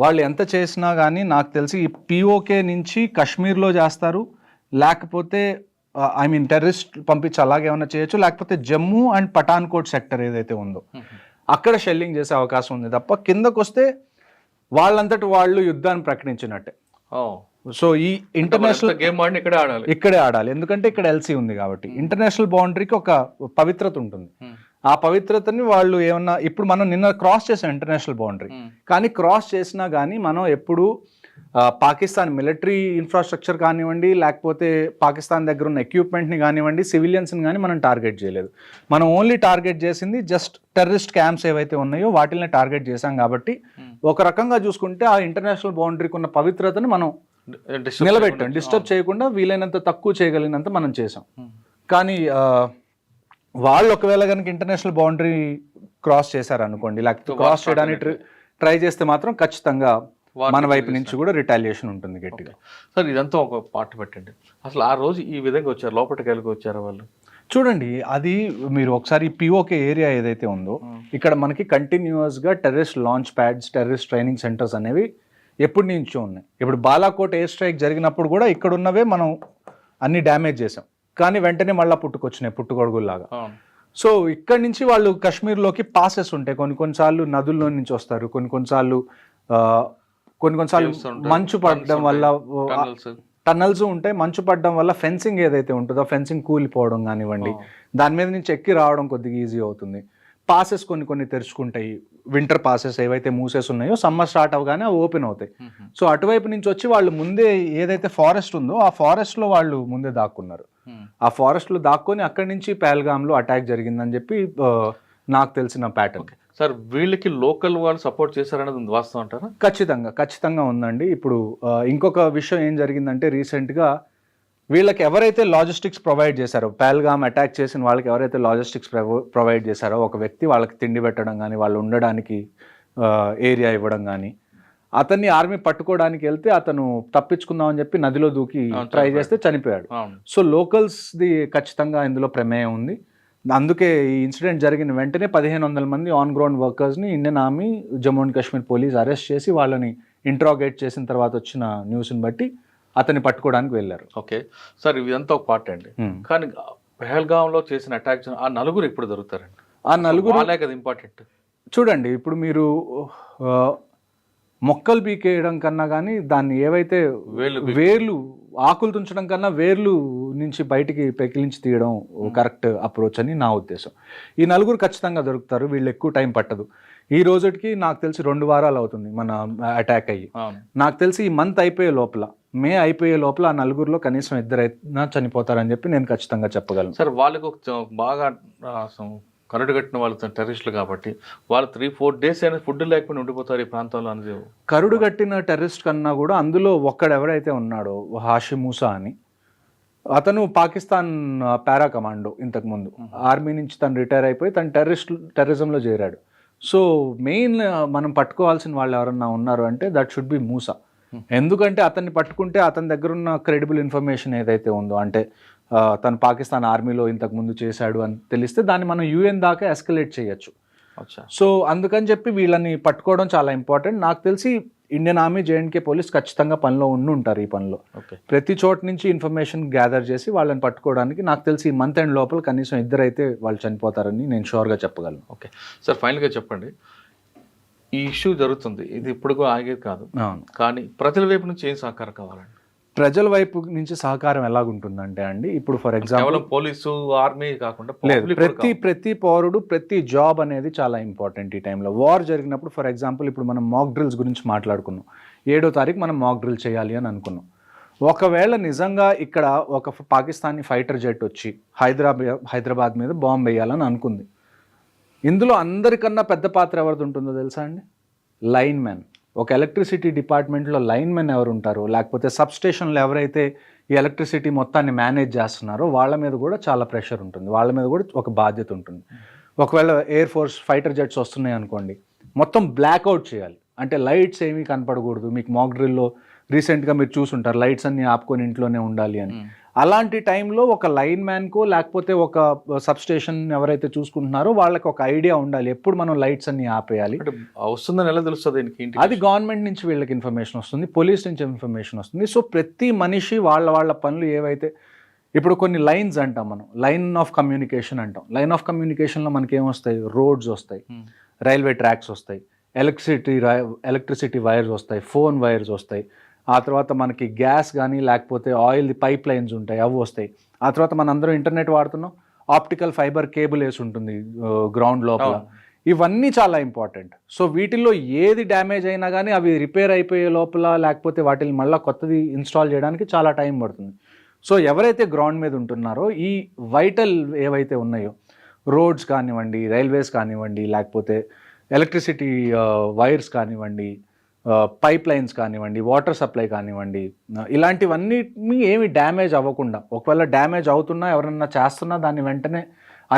వాళ్ళు ఎంత చేసినా కానీ నాకు తెలిసి ఈ POK నుంచి కాశ్మీర్లో చేస్తారు, లేకపోతే టెర్రరిస్ట్ పంపించి అలాగే ఏమైనా చేయొచ్చు, లేకపోతే Jammu and Pathankot sector ఏదైతే ఉందో అక్కడ షెల్లింగ్ చేసే అవకాశం ఉంది తప్ప కిందకు వస్తే వాళ్ళంతటి వాళ్ళు యుద్ధాన్ని ప్రకటించినట్టే. సో ఈ ఇంటర్నేషనల్ గేమ్ ఇక్కడే ఆడాలి, ఎందుకంటే ఇక్కడ LC ఉంది కాబట్టి. ఇంటర్నేషనల్ బౌండరీకి ఒక పవిత్రత ఉంటుంది, ఆ పవిత్రతని వాళ్ళు ఏమన్నా, ఇప్పుడు మనం నిన్న క్రాస్ చేసాం ఇంటర్నేషనల్ బౌండరీ, కానీ క్రాస్ చేసినా కానీ మనం ఎప్పుడు పాకిస్తాన్ మిలిటరీ ఇన్ఫ్రాస్ట్రక్చర్ కానివ్వండి, లేకపోతే పాకిస్తాన్ దగ్గర ఉన్న ఎక్విప్మెంట్ని కానివ్వండి, సివిలియన్స్ని కానీ మనం టార్గెట్ చేయలేదు. మనం ఓన్లీ టార్గెట్ చేసింది జస్ట్ టెర్రరిస్ట్ క్యాంప్స్ ఏవైతే ఉన్నాయో వాటిని టార్గెట్ చేశాం. కాబట్టి ఒక రకంగా చూసుకుంటే ఆ ఇంటర్నేషనల్ బౌండరీకి ఉన్న పవిత్రతను మనం నిలబెట్టాం, డిస్టర్బ్ చేయకుండా వీలైనంత తక్కువ చేయగలిగినంత మనం చేసాం. కానీ వాళ్ళు ఒకవేళ కనుక ఇంటర్నేషనల్ బౌండరీ క్రాస్ చేశారనుకోండి, లేకపోతే క్రాస్ చేయడానికి ట్రై చేస్తే మాత్రం ఖచ్చితంగా మన వైపు నుంచి కూడా రిటాలియేషన్ ఉంటుంది గట్టిగా. సార్ ఇదంతా ఒక పార్ట్ పెట్టండి, అసలు ఆ రోజు ఈ విధంగా వచ్చారు, లోపలికి వెళ్ళి వచ్చారు వాళ్ళు? చూడండి, అది మీరు ఒకసారి POK ఏరియా ఏదైతే ఉందో ఇక్కడ మనకి కంటిన్యూస్గా terrorist launch pods, terrorist training centres అనేవి ఎప్పటి నుంచో ఉన్నాయి. ఇప్పుడు బాలాకోట్ ఎయిర్ స్ట్రైక్ జరిగినప్పుడు కూడా ఇక్కడ ఉన్నవే మనం అన్ని డ్యామేజ్ చేసాం, కానీ వెంటనే మళ్ళీ పుట్టుకొచ్చినాయి పుట్టుగొడుగుల్లాగా. సో ఇక్కడి నుంచి వాళ్ళు కాశ్మీర్లోకి పాసెస్ ఉంటాయి, కొన్నిసార్లు నదుల్లో నుంచి వస్తారు, కొన్నిసార్లు కొన్నిసార్లు Caves ఉంటాయి, మంచు పడడం tunnels వల్ల ఉంటాయి, tunnels. టన్నల్స్ ఉంటాయి. మంచు పడడం వల్ల ఫెన్సింగ్ ఏదైతే ఉంటుందో ఫెన్సింగ్ కూలిపోవడం కానివ్వండి, దాని మీద నుంచి ఎక్కి రావడం కొద్దిగా ఈజీ అవుతుంది. పాసెస్ కొన్ని తెరుచుకుంటాయి. వింటర్ పాసెస్ ఏవైతే మూసెస్ ఉన్నాయో సమ్మర్ స్టార్ట్ అవగానే అవి ఓపెన్ అవుతాయి. సో అటువైపు నుంచి వచ్చి వాళ్ళు ముందే ఏదైతే ఫారెస్ట్ ఉందో ఆ ఫారెస్ట్లో వాళ్ళు ముందే దాక్కున్నారు. ఆ ఫారెస్ట్లో దాక్కొని అక్కడి నుంచి పహల్గామ్లో అటాక్ జరిగిందని చెప్పి నాకు తెలిసిన ప్యాటర్న్. సార్ వీళ్ళకి లోకల్ వాళ్ళు సపోర్ట్ చేశారనేది వాస్తవం అంటారా? ఖచ్చితంగా ఉందండి. ఇప్పుడు ఇంకొక విషయం ఏం జరిగిందంటే రీసెంట్గా వీళ్ళకి ఎవరైతే లాజిస్టిక్స్ ప్రొవైడ్ చేశారో, పహల్గామ్ అటాక్ చేసిన వాళ్ళకి ఎవరైతే లాజిస్టిక్స్ ప్రొవైడ్ చేశారో ఒక వ్యక్తి వాళ్ళకి తిండి పెట్టడం కానీ వాళ్ళు ఉండడానికి ఏరియా ఇవ్వడం కానీ, అతన్ని ఆర్మీ పట్టుకోవడానికి వెళ్తే అతను తప్పించుకుందామని చెప్పి నదిలో దూకి ట్రై చేస్తే చనిపోయాడు. సో లోకల్స్ది ఖచ్చితంగా ఇందులో ప్రమేయం ఉంది. అందుకే ఈ ఇన్సిడెంట్ జరిగిన వెంటనే 1500 మంది ఆన్ గ్రౌండ్ వర్కర్స్ని Indian army, Jammu and Kashmir police arrest చేసి వాళ్ళని ఇంట్రాగేట్ చేసిన తర్వాత వచ్చిన న్యూస్ని బట్టి అతన్ని పట్టుకోవడానికి వెళ్ళారు. ఓకే సార్, ఇదంతా ఒక పార్ట్ అండి. కానీ పహల్గామ్లో చేసిన అటాక్ ఆ నలుగురు ఎప్పుడు దొరుకుతారండి? ఆ నలుగురు వాళ్ళే కదా ఇంపార్టెంట్. చూడండి, ఇప్పుడు మీరు మొక్కలు పీకేయడం కన్నా కానీ దాన్ని ఏవైతే వేర్లు ఆకులు తుంచడం కన్నా వేర్లు నుంచి బయటికి పెకిలించి తీయడం కరెక్ట్ అప్రోచ్ అని నా ఉద్దేశం. ఈ నలుగురు ఖచ్చితంగా దొరుకుతారు. వీళ్ళు ఎక్కువ టైం పట్టదు. ఈ రోజుకి నాకు తెలిసి 2 వారాలు అవుతుంది మన అటాక్ అయ్యి. నాకు తెలిసి ఈ మంత్ అయిపోయే లోపల, మే అయిపోయే లోపల ఆ నలుగురిలో కనీసం 2 అయినా చనిపోతారని చెప్పి నేను ఖచ్చితంగా చెప్పగలను. సార్ వాళ్ళకి ఒక బాగా కరడు కట్టిన వాళ్ళు టెర్రరిస్టులు కాబట్టి వాళ్ళు 3-4 days అయినా ఫుడ్ లేకపోయినా ఉండిపోతారు ఈ ప్రాంతంలో అనేది. కరుడు కట్టిన టెర్రరిస్ట్ కన్నా కూడా అందులో ఒక్కడెవరైతే ఉన్నాడో హాషిమ్ మూసా అని, అతను పాకిస్తాన్ పారా కమాండో, ఇంతకుముందు ఆర్మీ నుంచి తను రిటైర్ అయిపోయి తను టెర్రరిజంలో చేరాడు. సో మెయిన్ మనం పట్టుకోవాల్సిన వాళ్ళు ఎవరన్నా ఉన్నారు అంటే దట్ షుడ్ బి మూసా. ఎందుకంటే అతన్ని పట్టుకుంటే అతని దగ్గర ఉన్న క్రెడిబుల్ ఇన్ఫర్మేషన్ ఏదైతే ఉందో, అంటే తను పాకిస్తాన్ ఆర్మీలో ఇంతకుముందు చేశాడు అని తెలిస్తే దాన్ని మనం UN దాకా ఎస్కలేట్ చేయొచ్చు. సో అందుకని చెప్పి వీళ్ళని పట్టుకోవడం చాలా ఇంపార్టెంట్. నాకు తెలిసి ఇండియన్ ఆర్మీ, JNK పోలీస్ ఖచ్చితంగా పనిలో ఉంటారు. ఈ పనిలో ప్రతి చోట నుంచి ఇన్ఫర్మేషన్ గ్యాదర్ చేసి వాళ్ళని పట్టుకోవడానికి నాకు తెలిసి ఈ మంత్ ఎండ్ లోపల కనీసం 2 అయితే వాళ్ళు చనిపోతారని నేను షూర్గా చెప్పగలను. ఓకే సార్, ఫైనల్గా చెప్పండి, ఈ ఇష్యూ జరుగుతుంది, ఇది ఇప్పుడు ఆగేది కాదు, కానీ ప్రజల వైపు నుంచి ఏం సహకారం కావాలండి? ప్రజల వైపు నుంచి సహకారం ఎలాగుంటుందంటే అండి, ఇప్పుడు ఫర్ ఎగ్జాంపుల్ పోలీసు, ఆర్మీ కాకుండా లేదు, ప్రతి పౌరుడు, ప్రతి జాబ్ అనేది చాలా ఇంపార్టెంట్. ఈ టైంలో వార్ జరిగినప్పుడు ఫర్ ఎగ్జాంపుల్ ఇప్పుడు మనం మాక్ డ్రిల్స్ గురించి మాట్లాడుకున్నాం. 7వ తారీఖు మనం మాక్ డ్రిల్ చేయాలి అని అనుకున్నాం. ఒకవేళ నిజంగా ఇక్కడ ఒక పాకిస్తానీ ఫైటర్ జెట్ వచ్చి హైదరాబాద్ మీద బాంబు వేయాలని అనుకుంది, ఇందులో అందరికన్నా పెద్ద పాత్ర ఎవరిది ఉంటుందో తెలుసా అండి? Line man. ఒక ఎలక్ట్రిసిటీ డిపార్ట్మెంట్లో లైన్ మెన్ ఎవరు ఉంటారో, లేకపోతే సబ్ స్టేషన్లో ఎవరైతే ఈ ఎలక్ట్రిసిటీ మొత్తాన్ని మేనేజ్ చేస్తున్నారో వాళ్ళ మీద కూడా చాలా ప్రెషర్ ఉంటుంది, వాళ్ళ మీద కూడా ఒక బాధ్యత ఉంటుంది. ఒకవేళ ఎయిర్ ఫోర్స్ ఫైటర్ జెట్స్ వస్తున్నాయి అనుకోండి, మొత్తం బ్లాక్అవుట్ చేయాలి. అంటే లైట్స్ ఏమీ కనపడకూడదు. మీకు మాక్ డ్రిల్లో రీసెంట్గా మీరు చూసుంటారు, లైట్స్ అన్ని ఆపుకొని ఇంట్లోనే ఉండాలి అని. అలాంటి టైంలో ఒక లైన్ మ్యాన్కో లేకపోతే ఒక సబ్ స్టేషన్ ఎవరైతే చూసుకుంటున్నారో వాళ్ళకి ఒక ఐడియా ఉండాలి, ఎప్పుడు మనం లైట్స్ అన్ని ఆపేయాలి. వస్తుందని ఎలా తెలుస్తుంది? అది గవర్నమెంట్ నుంచి వీళ్ళకి ఇన్ఫర్మేషన్ వస్తుంది, పోలీస్ నుంచి ఇన్ఫర్మేషన్ వస్తుంది. సో ప్రతి మనిషి వాళ్ళ పనులు ఏవైతే, ఇప్పుడు కొన్ని లైన్స్ అంటాం మనం, లైన్ ఆఫ్ కమ్యూనికేషన్ అంటాం. లైన్ ఆఫ్ కమ్యూనికేషన్లో మనకి ఏమొస్తాయి? రోడ్స్ వస్తాయి, రైల్వే ట్రాక్స్ వస్తాయి, ఎలక్ట్రిసిటీ వైర్స్ వస్తాయి, ఫోన్ వైర్స్ వస్తాయి, ఆ తర్వాత మనకి గ్యాస్ కానీ లేకపోతే ఆయిల్ పైప్ లైన్స్ ఉంటాయి, అవి వస్తాయి. ఆ తర్వాత మన అందరం ఇంటర్నెట్ వాడుతున్నాం, ఆప్టికల్ ఫైబర్ కేబుల్ వేసి ఉంటుంది గ్రౌండ్ లోపల. ఇవన్నీ చాలా ఇంపార్టెంట్. సో వీటిల్లో ఏది డ్యామేజ్ అయినా కానీ అవి రిపేర్ అయిపోయే లోపల లేకపోతే వాటిని మళ్ళీ కొత్తది ఇన్స్టాల్ చేయడానికి చాలా టైం పడుతుంది. సో ఎవరైతే గ్రౌండ్ మీద ఉంటున్నారో ఈ వైటల్ ఏవైతే ఉన్నాయో, రోడ్స్ కానివ్వండి, రైల్వేస్ కానివ్వండి, లేకపోతే ఎలక్ట్రిసిటీ వైర్స్ కానివ్వండి, పైప్ లైన్స్ కానివ్వండి, వాటర్ సప్లై కానివ్వండి, ఇలాంటివన్నీ ఏమి డ్యామేజ్ అవ్వకుండా, ఒకవేళ డ్యామేజ్ అవుతున్నా ఎవరన్నా చేస్తున్నా దాన్ని వెంటనే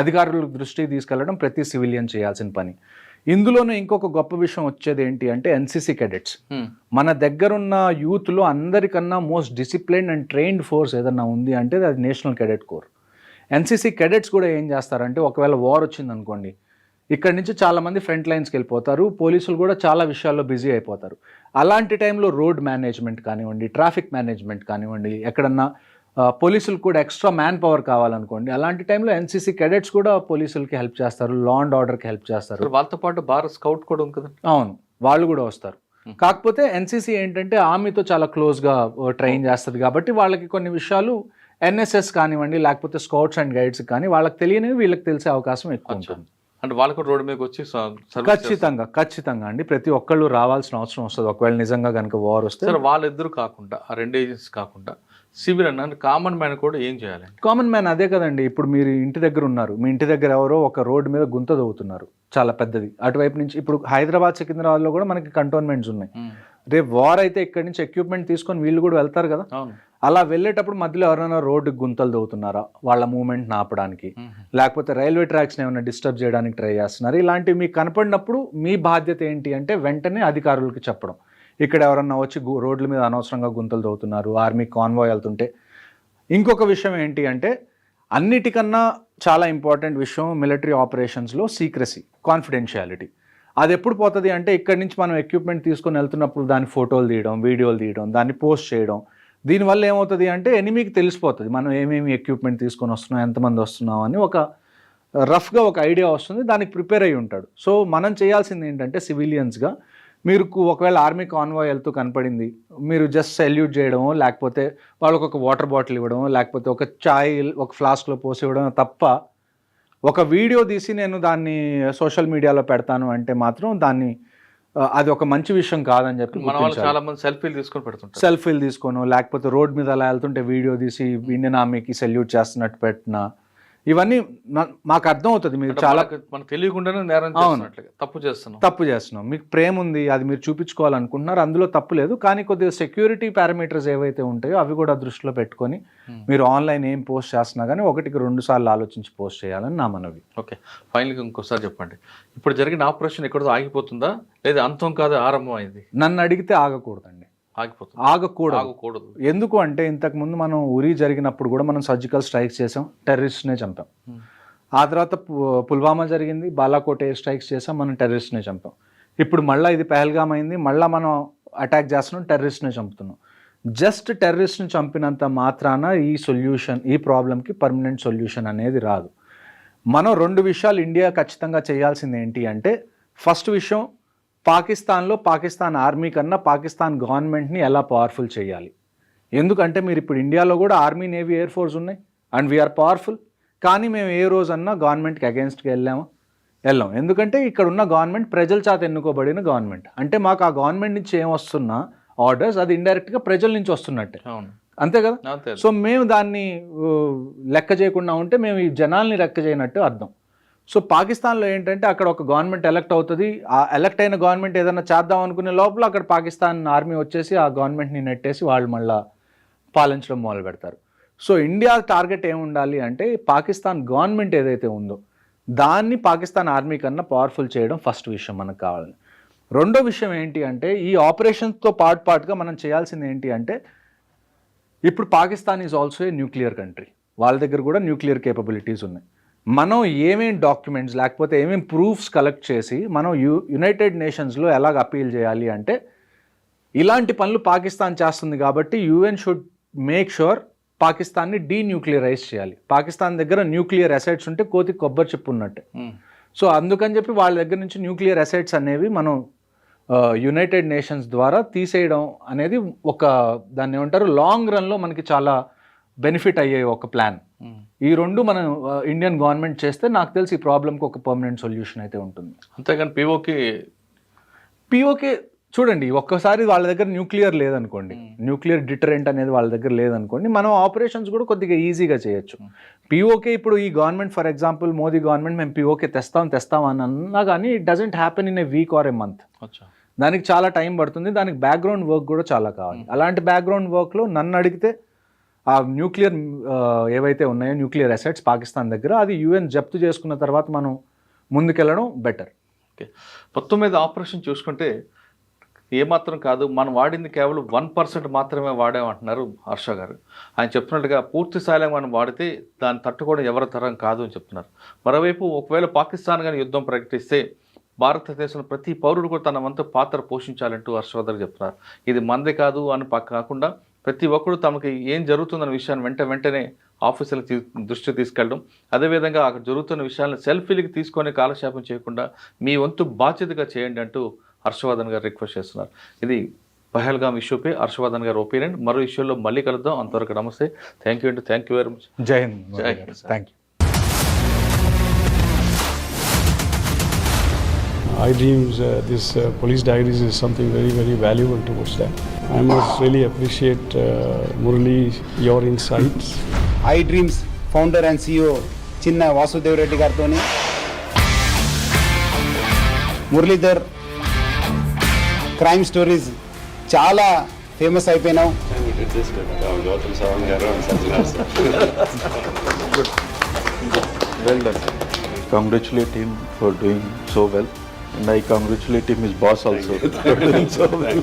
అధికారుల దృష్టికి తీసుకెళ్లడం ప్రతి సివిలియన్ చేయాల్సిన పని. ఇందులోనే ఇంకొక గొప్ప విషయం వచ్చేది ఏంటి అంటే NCC cadets. మన దగ్గరున్న యూత్లో అందరికన్నా most disciplined and trained force ఏదన్నా ఉంది అంటే అది national cadet core. NCC cadets కూడా ఏం చేస్తారంటే ఒకవేళ వార్ వచ్చింది అనుకోండి, ఇక్కడ నుంచి చాలామంది ఫ్రంట్ లైన్స్కి వెళ్ళిపోతారు, పోలీసులు కూడా చాలా విషయాల్లో బిజీ అయిపోతారు. అలాంటి టైంలో రోడ్ మేనేజ్మెంట్ కానివ్వండి, ట్రాఫిక్ మేనేజ్మెంట్ కానివ్వండి, ఎక్కడన్నా పోలీసులు కూడా ఎక్స్ట్రా మ్యాన్ పవర్ కావాలనుకోండి, అలాంటి టైంలో NCC cadets కూడా పోలీసులకి హెల్ప్ చేస్తారు, లా అండ్ ఆర్డర్కి హెల్ప్ చేస్తారు. వాళ్ళతో పాటు భారత్ స్కౌట్ కూడా ఉంది కదా? అవును, వాళ్ళు కూడా వస్తారు. కాకపోతే ఎన్సీసీ ఏంటంటే ఆర్మీతో చాలా క్లోజ్గా ట్రైన్ చేస్తుంది కాబట్టి వాళ్ళకి కొన్ని విషయాలు ఎన్ఎస్ఎస్ కానివ్వండి లేకపోతే స్కౌట్స్ అండ్ గైడ్స్ కానీ వాళ్ళకి తెలియనివి వీళ్ళకి తెలిసే అవకాశం ఎక్కువ ఉంటుంది. అంటే వాళ్ళు కూడా రోడ్డు మీదకి వచ్చి ఖచ్చితంగా అండి ప్రతి ఒక్కళ్ళు రావాల్సిన అవసరం వస్తుంది ఒకవేళ నిజంగా కనుక వార్ వస్తే. సరే వాళ్ళిద్దరు కాకుండా ఆ 2 ఏజెన్సీస్ కాకుండా సివిల్ అన్న కామన్ మ్యాన్ కూడా ఏం చేయాలి? కామన్ మ్యాన్ అదే కదండి, ఇప్పుడు మీరు ఇంటి దగ్గర ఉన్నారు, మీ ఇంటి దగ్గర ఎవరో ఒక రోడ్డు మీద గుంత దవ్వుతున్నారు చాలా పెద్దది అటువైపు నుంచి. ఇప్పుడు హైదరాబాద్ సికింద్రాబాద్లో కూడా మనకి కంటోన్మెంట్స్ ఉన్నాయి. రేపు వార్ అయితే ఇక్కడి నుంచి ఎక్విప్మెంట్ తీసుకొని వీళ్ళు కూడా వెళ్తారు కదా. అలా వెళ్ళేటప్పుడు మధ్యలో ఎవరైనా రోడ్డుకి గుంతలు దవ్వుతున్నారా వాళ్ళ మూవ్మెంట్ ఆపడానికి, లేకపోతే రైల్వే ట్రాక్స్ని ఏమైనా డిస్టర్బ్ చేయడానికి ట్రై చేస్తున్నారు, ఇలాంటివి మీకు కనపడినప్పుడు మీ బాధ్యత ఏంటి అంటే వెంటనే అధికారులకి చెప్పడం. ఇక్కడ ఎవరన్నా వచ్చి రోడ్ల మీద అనవసరంగా గుంతలు దవ్వుతున్నారు, ఆర్మీ కాన్వాయ్ వెళ్తుంటే. ఇంకొక విషయం ఏంటి అంటే అన్నిటికన్నా చాలా ఇంపార్టెంట్ విషయం మిలిటరీ ఆపరేషన్స్లో సీక్రసీ, కాన్ఫిడెన్షియాలిటీ. అది ఎప్పుడు పోతుంది అంటే ఇక్కడి నుంచి మనం ఎక్విప్మెంట్ తీసుకొని వెళ్తున్నప్పుడు దాని ఫోటోలు తీయడం, వీడియోలు తీయడం, దాన్ని పోస్ట్ చేయడం. దీనివల్ల ఏమవుతుంది అంటే ఎనిమికి తెలిసిపోతుంది మనం ఏమేమి ఎక్విప్మెంట్ తీసుకొని వస్తున్నాం, ఎంతమంది వస్తున్నాం అని ఒక రఫ్గా ఒక ఐడియా వస్తుంది, దానికి ప్రిపేర్ అయ్యి ఉంటాడు. సో మనం చేయాల్సింది ఏంటంటే సివిలియన్స్గా మీరు ఒకవేళ ఆర్మీ కాన్వాయ్ వెళ్తూ కనపడింది, మీరు జస్ట్ సెల్యూట్ చేయడమో లేకపోతే వాళ్ళకు ఒక వాటర్ బాటిల్ ఇవ్వడమో లేకపోతే ఒక చాయ్ ఒక ఫ్లాస్క్లో పోసి ఇవ్వడం తప్ప ఒక వీడియో తీసి నేను దాన్ని సోషల్ మీడియాలో పెడతాను అంటే మాత్రం దాన్ని అది ఒక మంచి విషయం కాదని చెప్పి చాలా మంది సెల్ఫీలు తీసుకోను లేకపోతే రోడ్ మీద అలా వెళ్తుంటే వీడియో తీసి ఇండియన్ ఆర్మీకి సెల్యూట్ చేస్తున్నట్టు పెట్టిన ఇవన్నీ మాకు అర్థం అవుతుంది. మీరు చాలా మనకు తెలియకుండానే నేరం చేస్తున్నట్లుగా తప్పు చేస్తున్నాం. మీకు ప్రేమ ఉంది, అది మీరు చూపించుకోవాలనుకుంటున్నారు, అందులో తప్పు లేదు. కానీ కొద్దిగా సెక్యూరిటీ పారామీటర్స్ ఏవైతే ఉంటాయో అవి కూడా దృష్టిలో పెట్టుకొని మీరు ఆన్లైన్ ఏం పోస్ట్ చేస్తున్నా కానీ 1-2 సార్లు ఆలోచించి పోస్ట్ చేయాలని నా మనవి. ఓకే, ఫైనల్గా ఇంకోసారి చెప్పండి, ఇప్పుడు జరిగిన ఆపరేషన్ ఎక్కడో ఆగిపోతుందా లేదా అంతం కాదు ఆరంభం అయింది? నన్ను అడిగితే ఆగకూడదండి, ఆగకూడదు. ఎందుకు అంటే ఇంతకుముందు మనం ఉరి జరిగినప్పుడు కూడా మనం సర్జికల్ స్ట్రైక్స్ చేసాం, టెర్రరిస్ట్నే చంపాం. ఆ తర్వాత పుల్వామా జరిగింది, బాలాకోట్ ఎయిర్ స్ట్రైక్స్ చేసాం, మనం టెర్రరిస్ట్నే చంపాం. ఇప్పుడు మళ్ళీ ఇది పహల్గామ్ అయింది, మళ్ళీ మనం అటాక్ చేస్తున్నాం, టెర్రరిస్ట్నే చంపుతున్నాం. జస్ట్ టెర్రరిస్ట్ని చంపినంత మాత్రాన ఈ ప్రాబ్లంకి పర్మనెంట్ సొల్యూషన్ అనేది రాదు. మనం 2 విషయాలు ఇండియా ఖచ్చితంగా చేయాల్సింది ఏంటి అంటే ఫస్ట్ విషయం పాకిస్తాన్లో పాకిస్తాన్ ఆర్మీ కన్నా పాకిస్తాన్ గవర్నమెంట్ని ఎలా పవర్ఫుల్ చేయాలి. ఎందుకంటే మీరు ఇప్పుడు ఇండియాలో కూడా ఆర్మీ, నేవీ, ఎయిర్ ఫోర్స్ ఉన్నాయి అండ్ వీఆర్ పవర్ఫుల్. కానీ మేము ఏ రోజన్నా గవర్నమెంట్కి అగేన్స్ట్కి వెళ్ళాం. ఎందుకంటే ఇక్కడ ఉన్న గవర్నమెంట్ ప్రజల చేత ఎన్నుకోబడిన గవర్నమెంట్. అంటే మాకు ఆ గవర్నమెంట్ నుంచి ఏమొస్తున్న ఆర్డర్స్ అది ఇండైరెక్ట్గా ప్రజల నుంచి వస్తున్నట్టే, అంతే కదా. సో మేము దాన్ని లెక్క చేయకుండా ఉంటే మేము ఈ జనాల్ని లెక్క చేయనట్టు అర్థం. సో పాకిస్తాన్లో ఏంటంటే అక్కడ ఒక గవర్నమెంట్ ఎలక్ట్ అవుతుంది, ఆ ఎలక్ట్ అయిన గవర్నమెంట్ ఏదైనా చేద్దాం అనుకునే లోపల అక్కడ పాకిస్తాన్ ఆర్మీ వచ్చేసి ఆ గవర్నమెంట్ని నెట్టేసి వాళ్ళు మళ్ళీ పాలించడం మొదలు పెడతారు. సో ఇండియా టార్గెట్ ఏముండాలి అంటే పాకిస్తాన్ గవర్నమెంట్ ఏదైతే ఉందో దాన్ని పాకిస్తాన్ ఆర్మీ కన్నా పవర్ఫుల్ చేయడం ఫస్ట్ విషయం మనకు కావాలి. రెండో విషయం ఏంటి అంటే ఈ ఆపరేషన్స్తో పాటుగా మనం చేయాల్సింది ఏంటి అంటే ఇప్పుడు Pakistan is also a nuclear country, వాళ్ళ దగ్గర కూడా న్యూక్లియర్ కేపబిలిటీస్ ఉన్నాయి. మనం ఏమేం డాక్యుమెంట్స్ లేకపోతే ఏమేం ప్రూఫ్స్ కలెక్ట్ చేసి మనం యునైటెడ్ నేషన్స్లో ఎలాగ అపీల్ చేయాలి అంటే ఇలాంటి పనులు పాకిస్తాన్ చేస్తుంది కాబట్టి యుఎన్ షుడ్ మేక్ షూర్ పాకిస్తాన్ని డీన్యూక్లియరైజ్ చేయాలి. పాకిస్తాన్ దగ్గర న్యూక్లియర్ అసెట్స్ ఉంటే కోతికి కొబ్బరి చెప్పు ఉన్నట్టే. సో అందుకని చెప్పి వాళ్ళ దగ్గర నుంచి న్యూక్లియర్ అసెట్స్ అనేవి మనం యునైటెడ్ నేషన్స్ ద్వారా తీసేయడం అనేది ఒక దాన్ని ఏమంటారు లాంగ్ రన్లో మనకి చాలా బెనిఫిట్ అయ్యే ఒక ప్లాన్. ఈ 2 మనం ఇండియన్ గవర్నమెంట్ చేస్తే నాకు తెలిసి ఈ ప్రాబ్లంకి ఒక పర్మనెంట్ సొల్యూషన్ అయితే ఉంటుంది. అంతేగాని పిఓకే చూడండి, ఒక్కసారి వాళ్ళ దగ్గర న్యూక్లియర్ లేదనుకోండి, న్యూక్లియర్ డిటరెంట్ అనేది వాళ్ళ దగ్గర లేదనుకోండి, మనం ఆపరేషన్స్ కూడా కొద్దిగా ఈజీగా చేయొచ్చు. పిఓకే ఇప్పుడు ఈ government for example Modi government మేము పిఓకే తెస్తాం అని అన్నా కానీ it doesn't happen in a week or A month. దానికి చాలా టైం పడుతుంది, దానికి బ్యాక్గ్రౌండ్ వర్క్ కూడా చాలా కావాలి. అలాంటి బ్యాక్గ్రౌండ్ వర్క్లో నన్ను అడిగితే ఆ న్యూక్లియర్ ఏవైతే ఉన్నాయో న్యూక్లియర్ అసెట్స్ పాకిస్తాన్ దగ్గర అది యుఎన్ జప్తు చేసుకున్న తర్వాత మనం ముందుకెళ్ళడం బెటర్. ఓకే, మొత్తం మీద ఆపరేషన్ చూసుకుంటే ఏమాత్రం కాదు, మనం వాడింది కేవలం 1% మాత్రమే వాడామంటున్నారు హర్ష గారు. ఆయన చెప్తున్నట్టుగా పూర్తి స్థాయిలో మనం వాడితే దాన్ని తట్టుకోవడం ఎవరి తరం కాదు అని చెప్తున్నారు. మరోవైపు ఒకవేళ పాకిస్తాన్ కానీ యుద్ధం ప్రకటిస్తే భారతదేశంలో ప్రతి పౌరుడు కూడా తన వంతు పాత్ర పోషించాలంటూ హర్షవర్ధన్ చెప్తున్నారు. ఇది మందే కాదు అని కాకుండా ప్రతి ఒక్కరు తమకి ఏం జరుగుతుందన్న విషయాన్ని వెంటనే ఆఫీసులకు దృష్టి తీసుకెళ్ళడం, అదేవిధంగా అక్కడ జరుగుతున్న విషయాలను సెల్ఫీలకి తీసుకొని కాలక్షేపం చేయకుండా మీ వంతు బాధ్యతగా చేయండి అంటూ హర్షవర్ధన్ గారు రిక్వెస్ట్ చేస్తున్నారు. ఇది పహల్గామ్ ఇష్యూపై హర్షవర్ధన్ గారి ఒపీనియన్. మరో ఇష్యూలో మళ్ళీ కలుద్దాం. అంతవరకు నమస్తే. థ్యాంక్ యూ అండి. Thank you very much. జై హింద్. జై Hind. Thank you. iDreams, this police diaries is something very, very valuable towards that. I must really appreciate Murali, your insights. iDreams founder and CEO చిన్న వాసుదేవ్ రెడ్డి గారితో మురళీధర్ క్రైమ్ స్టోరీస్ చాలా famous అయిపోయినావు. Well done. Congratulate him for doing so well, and I congratulate him, his boss also. For doing so well.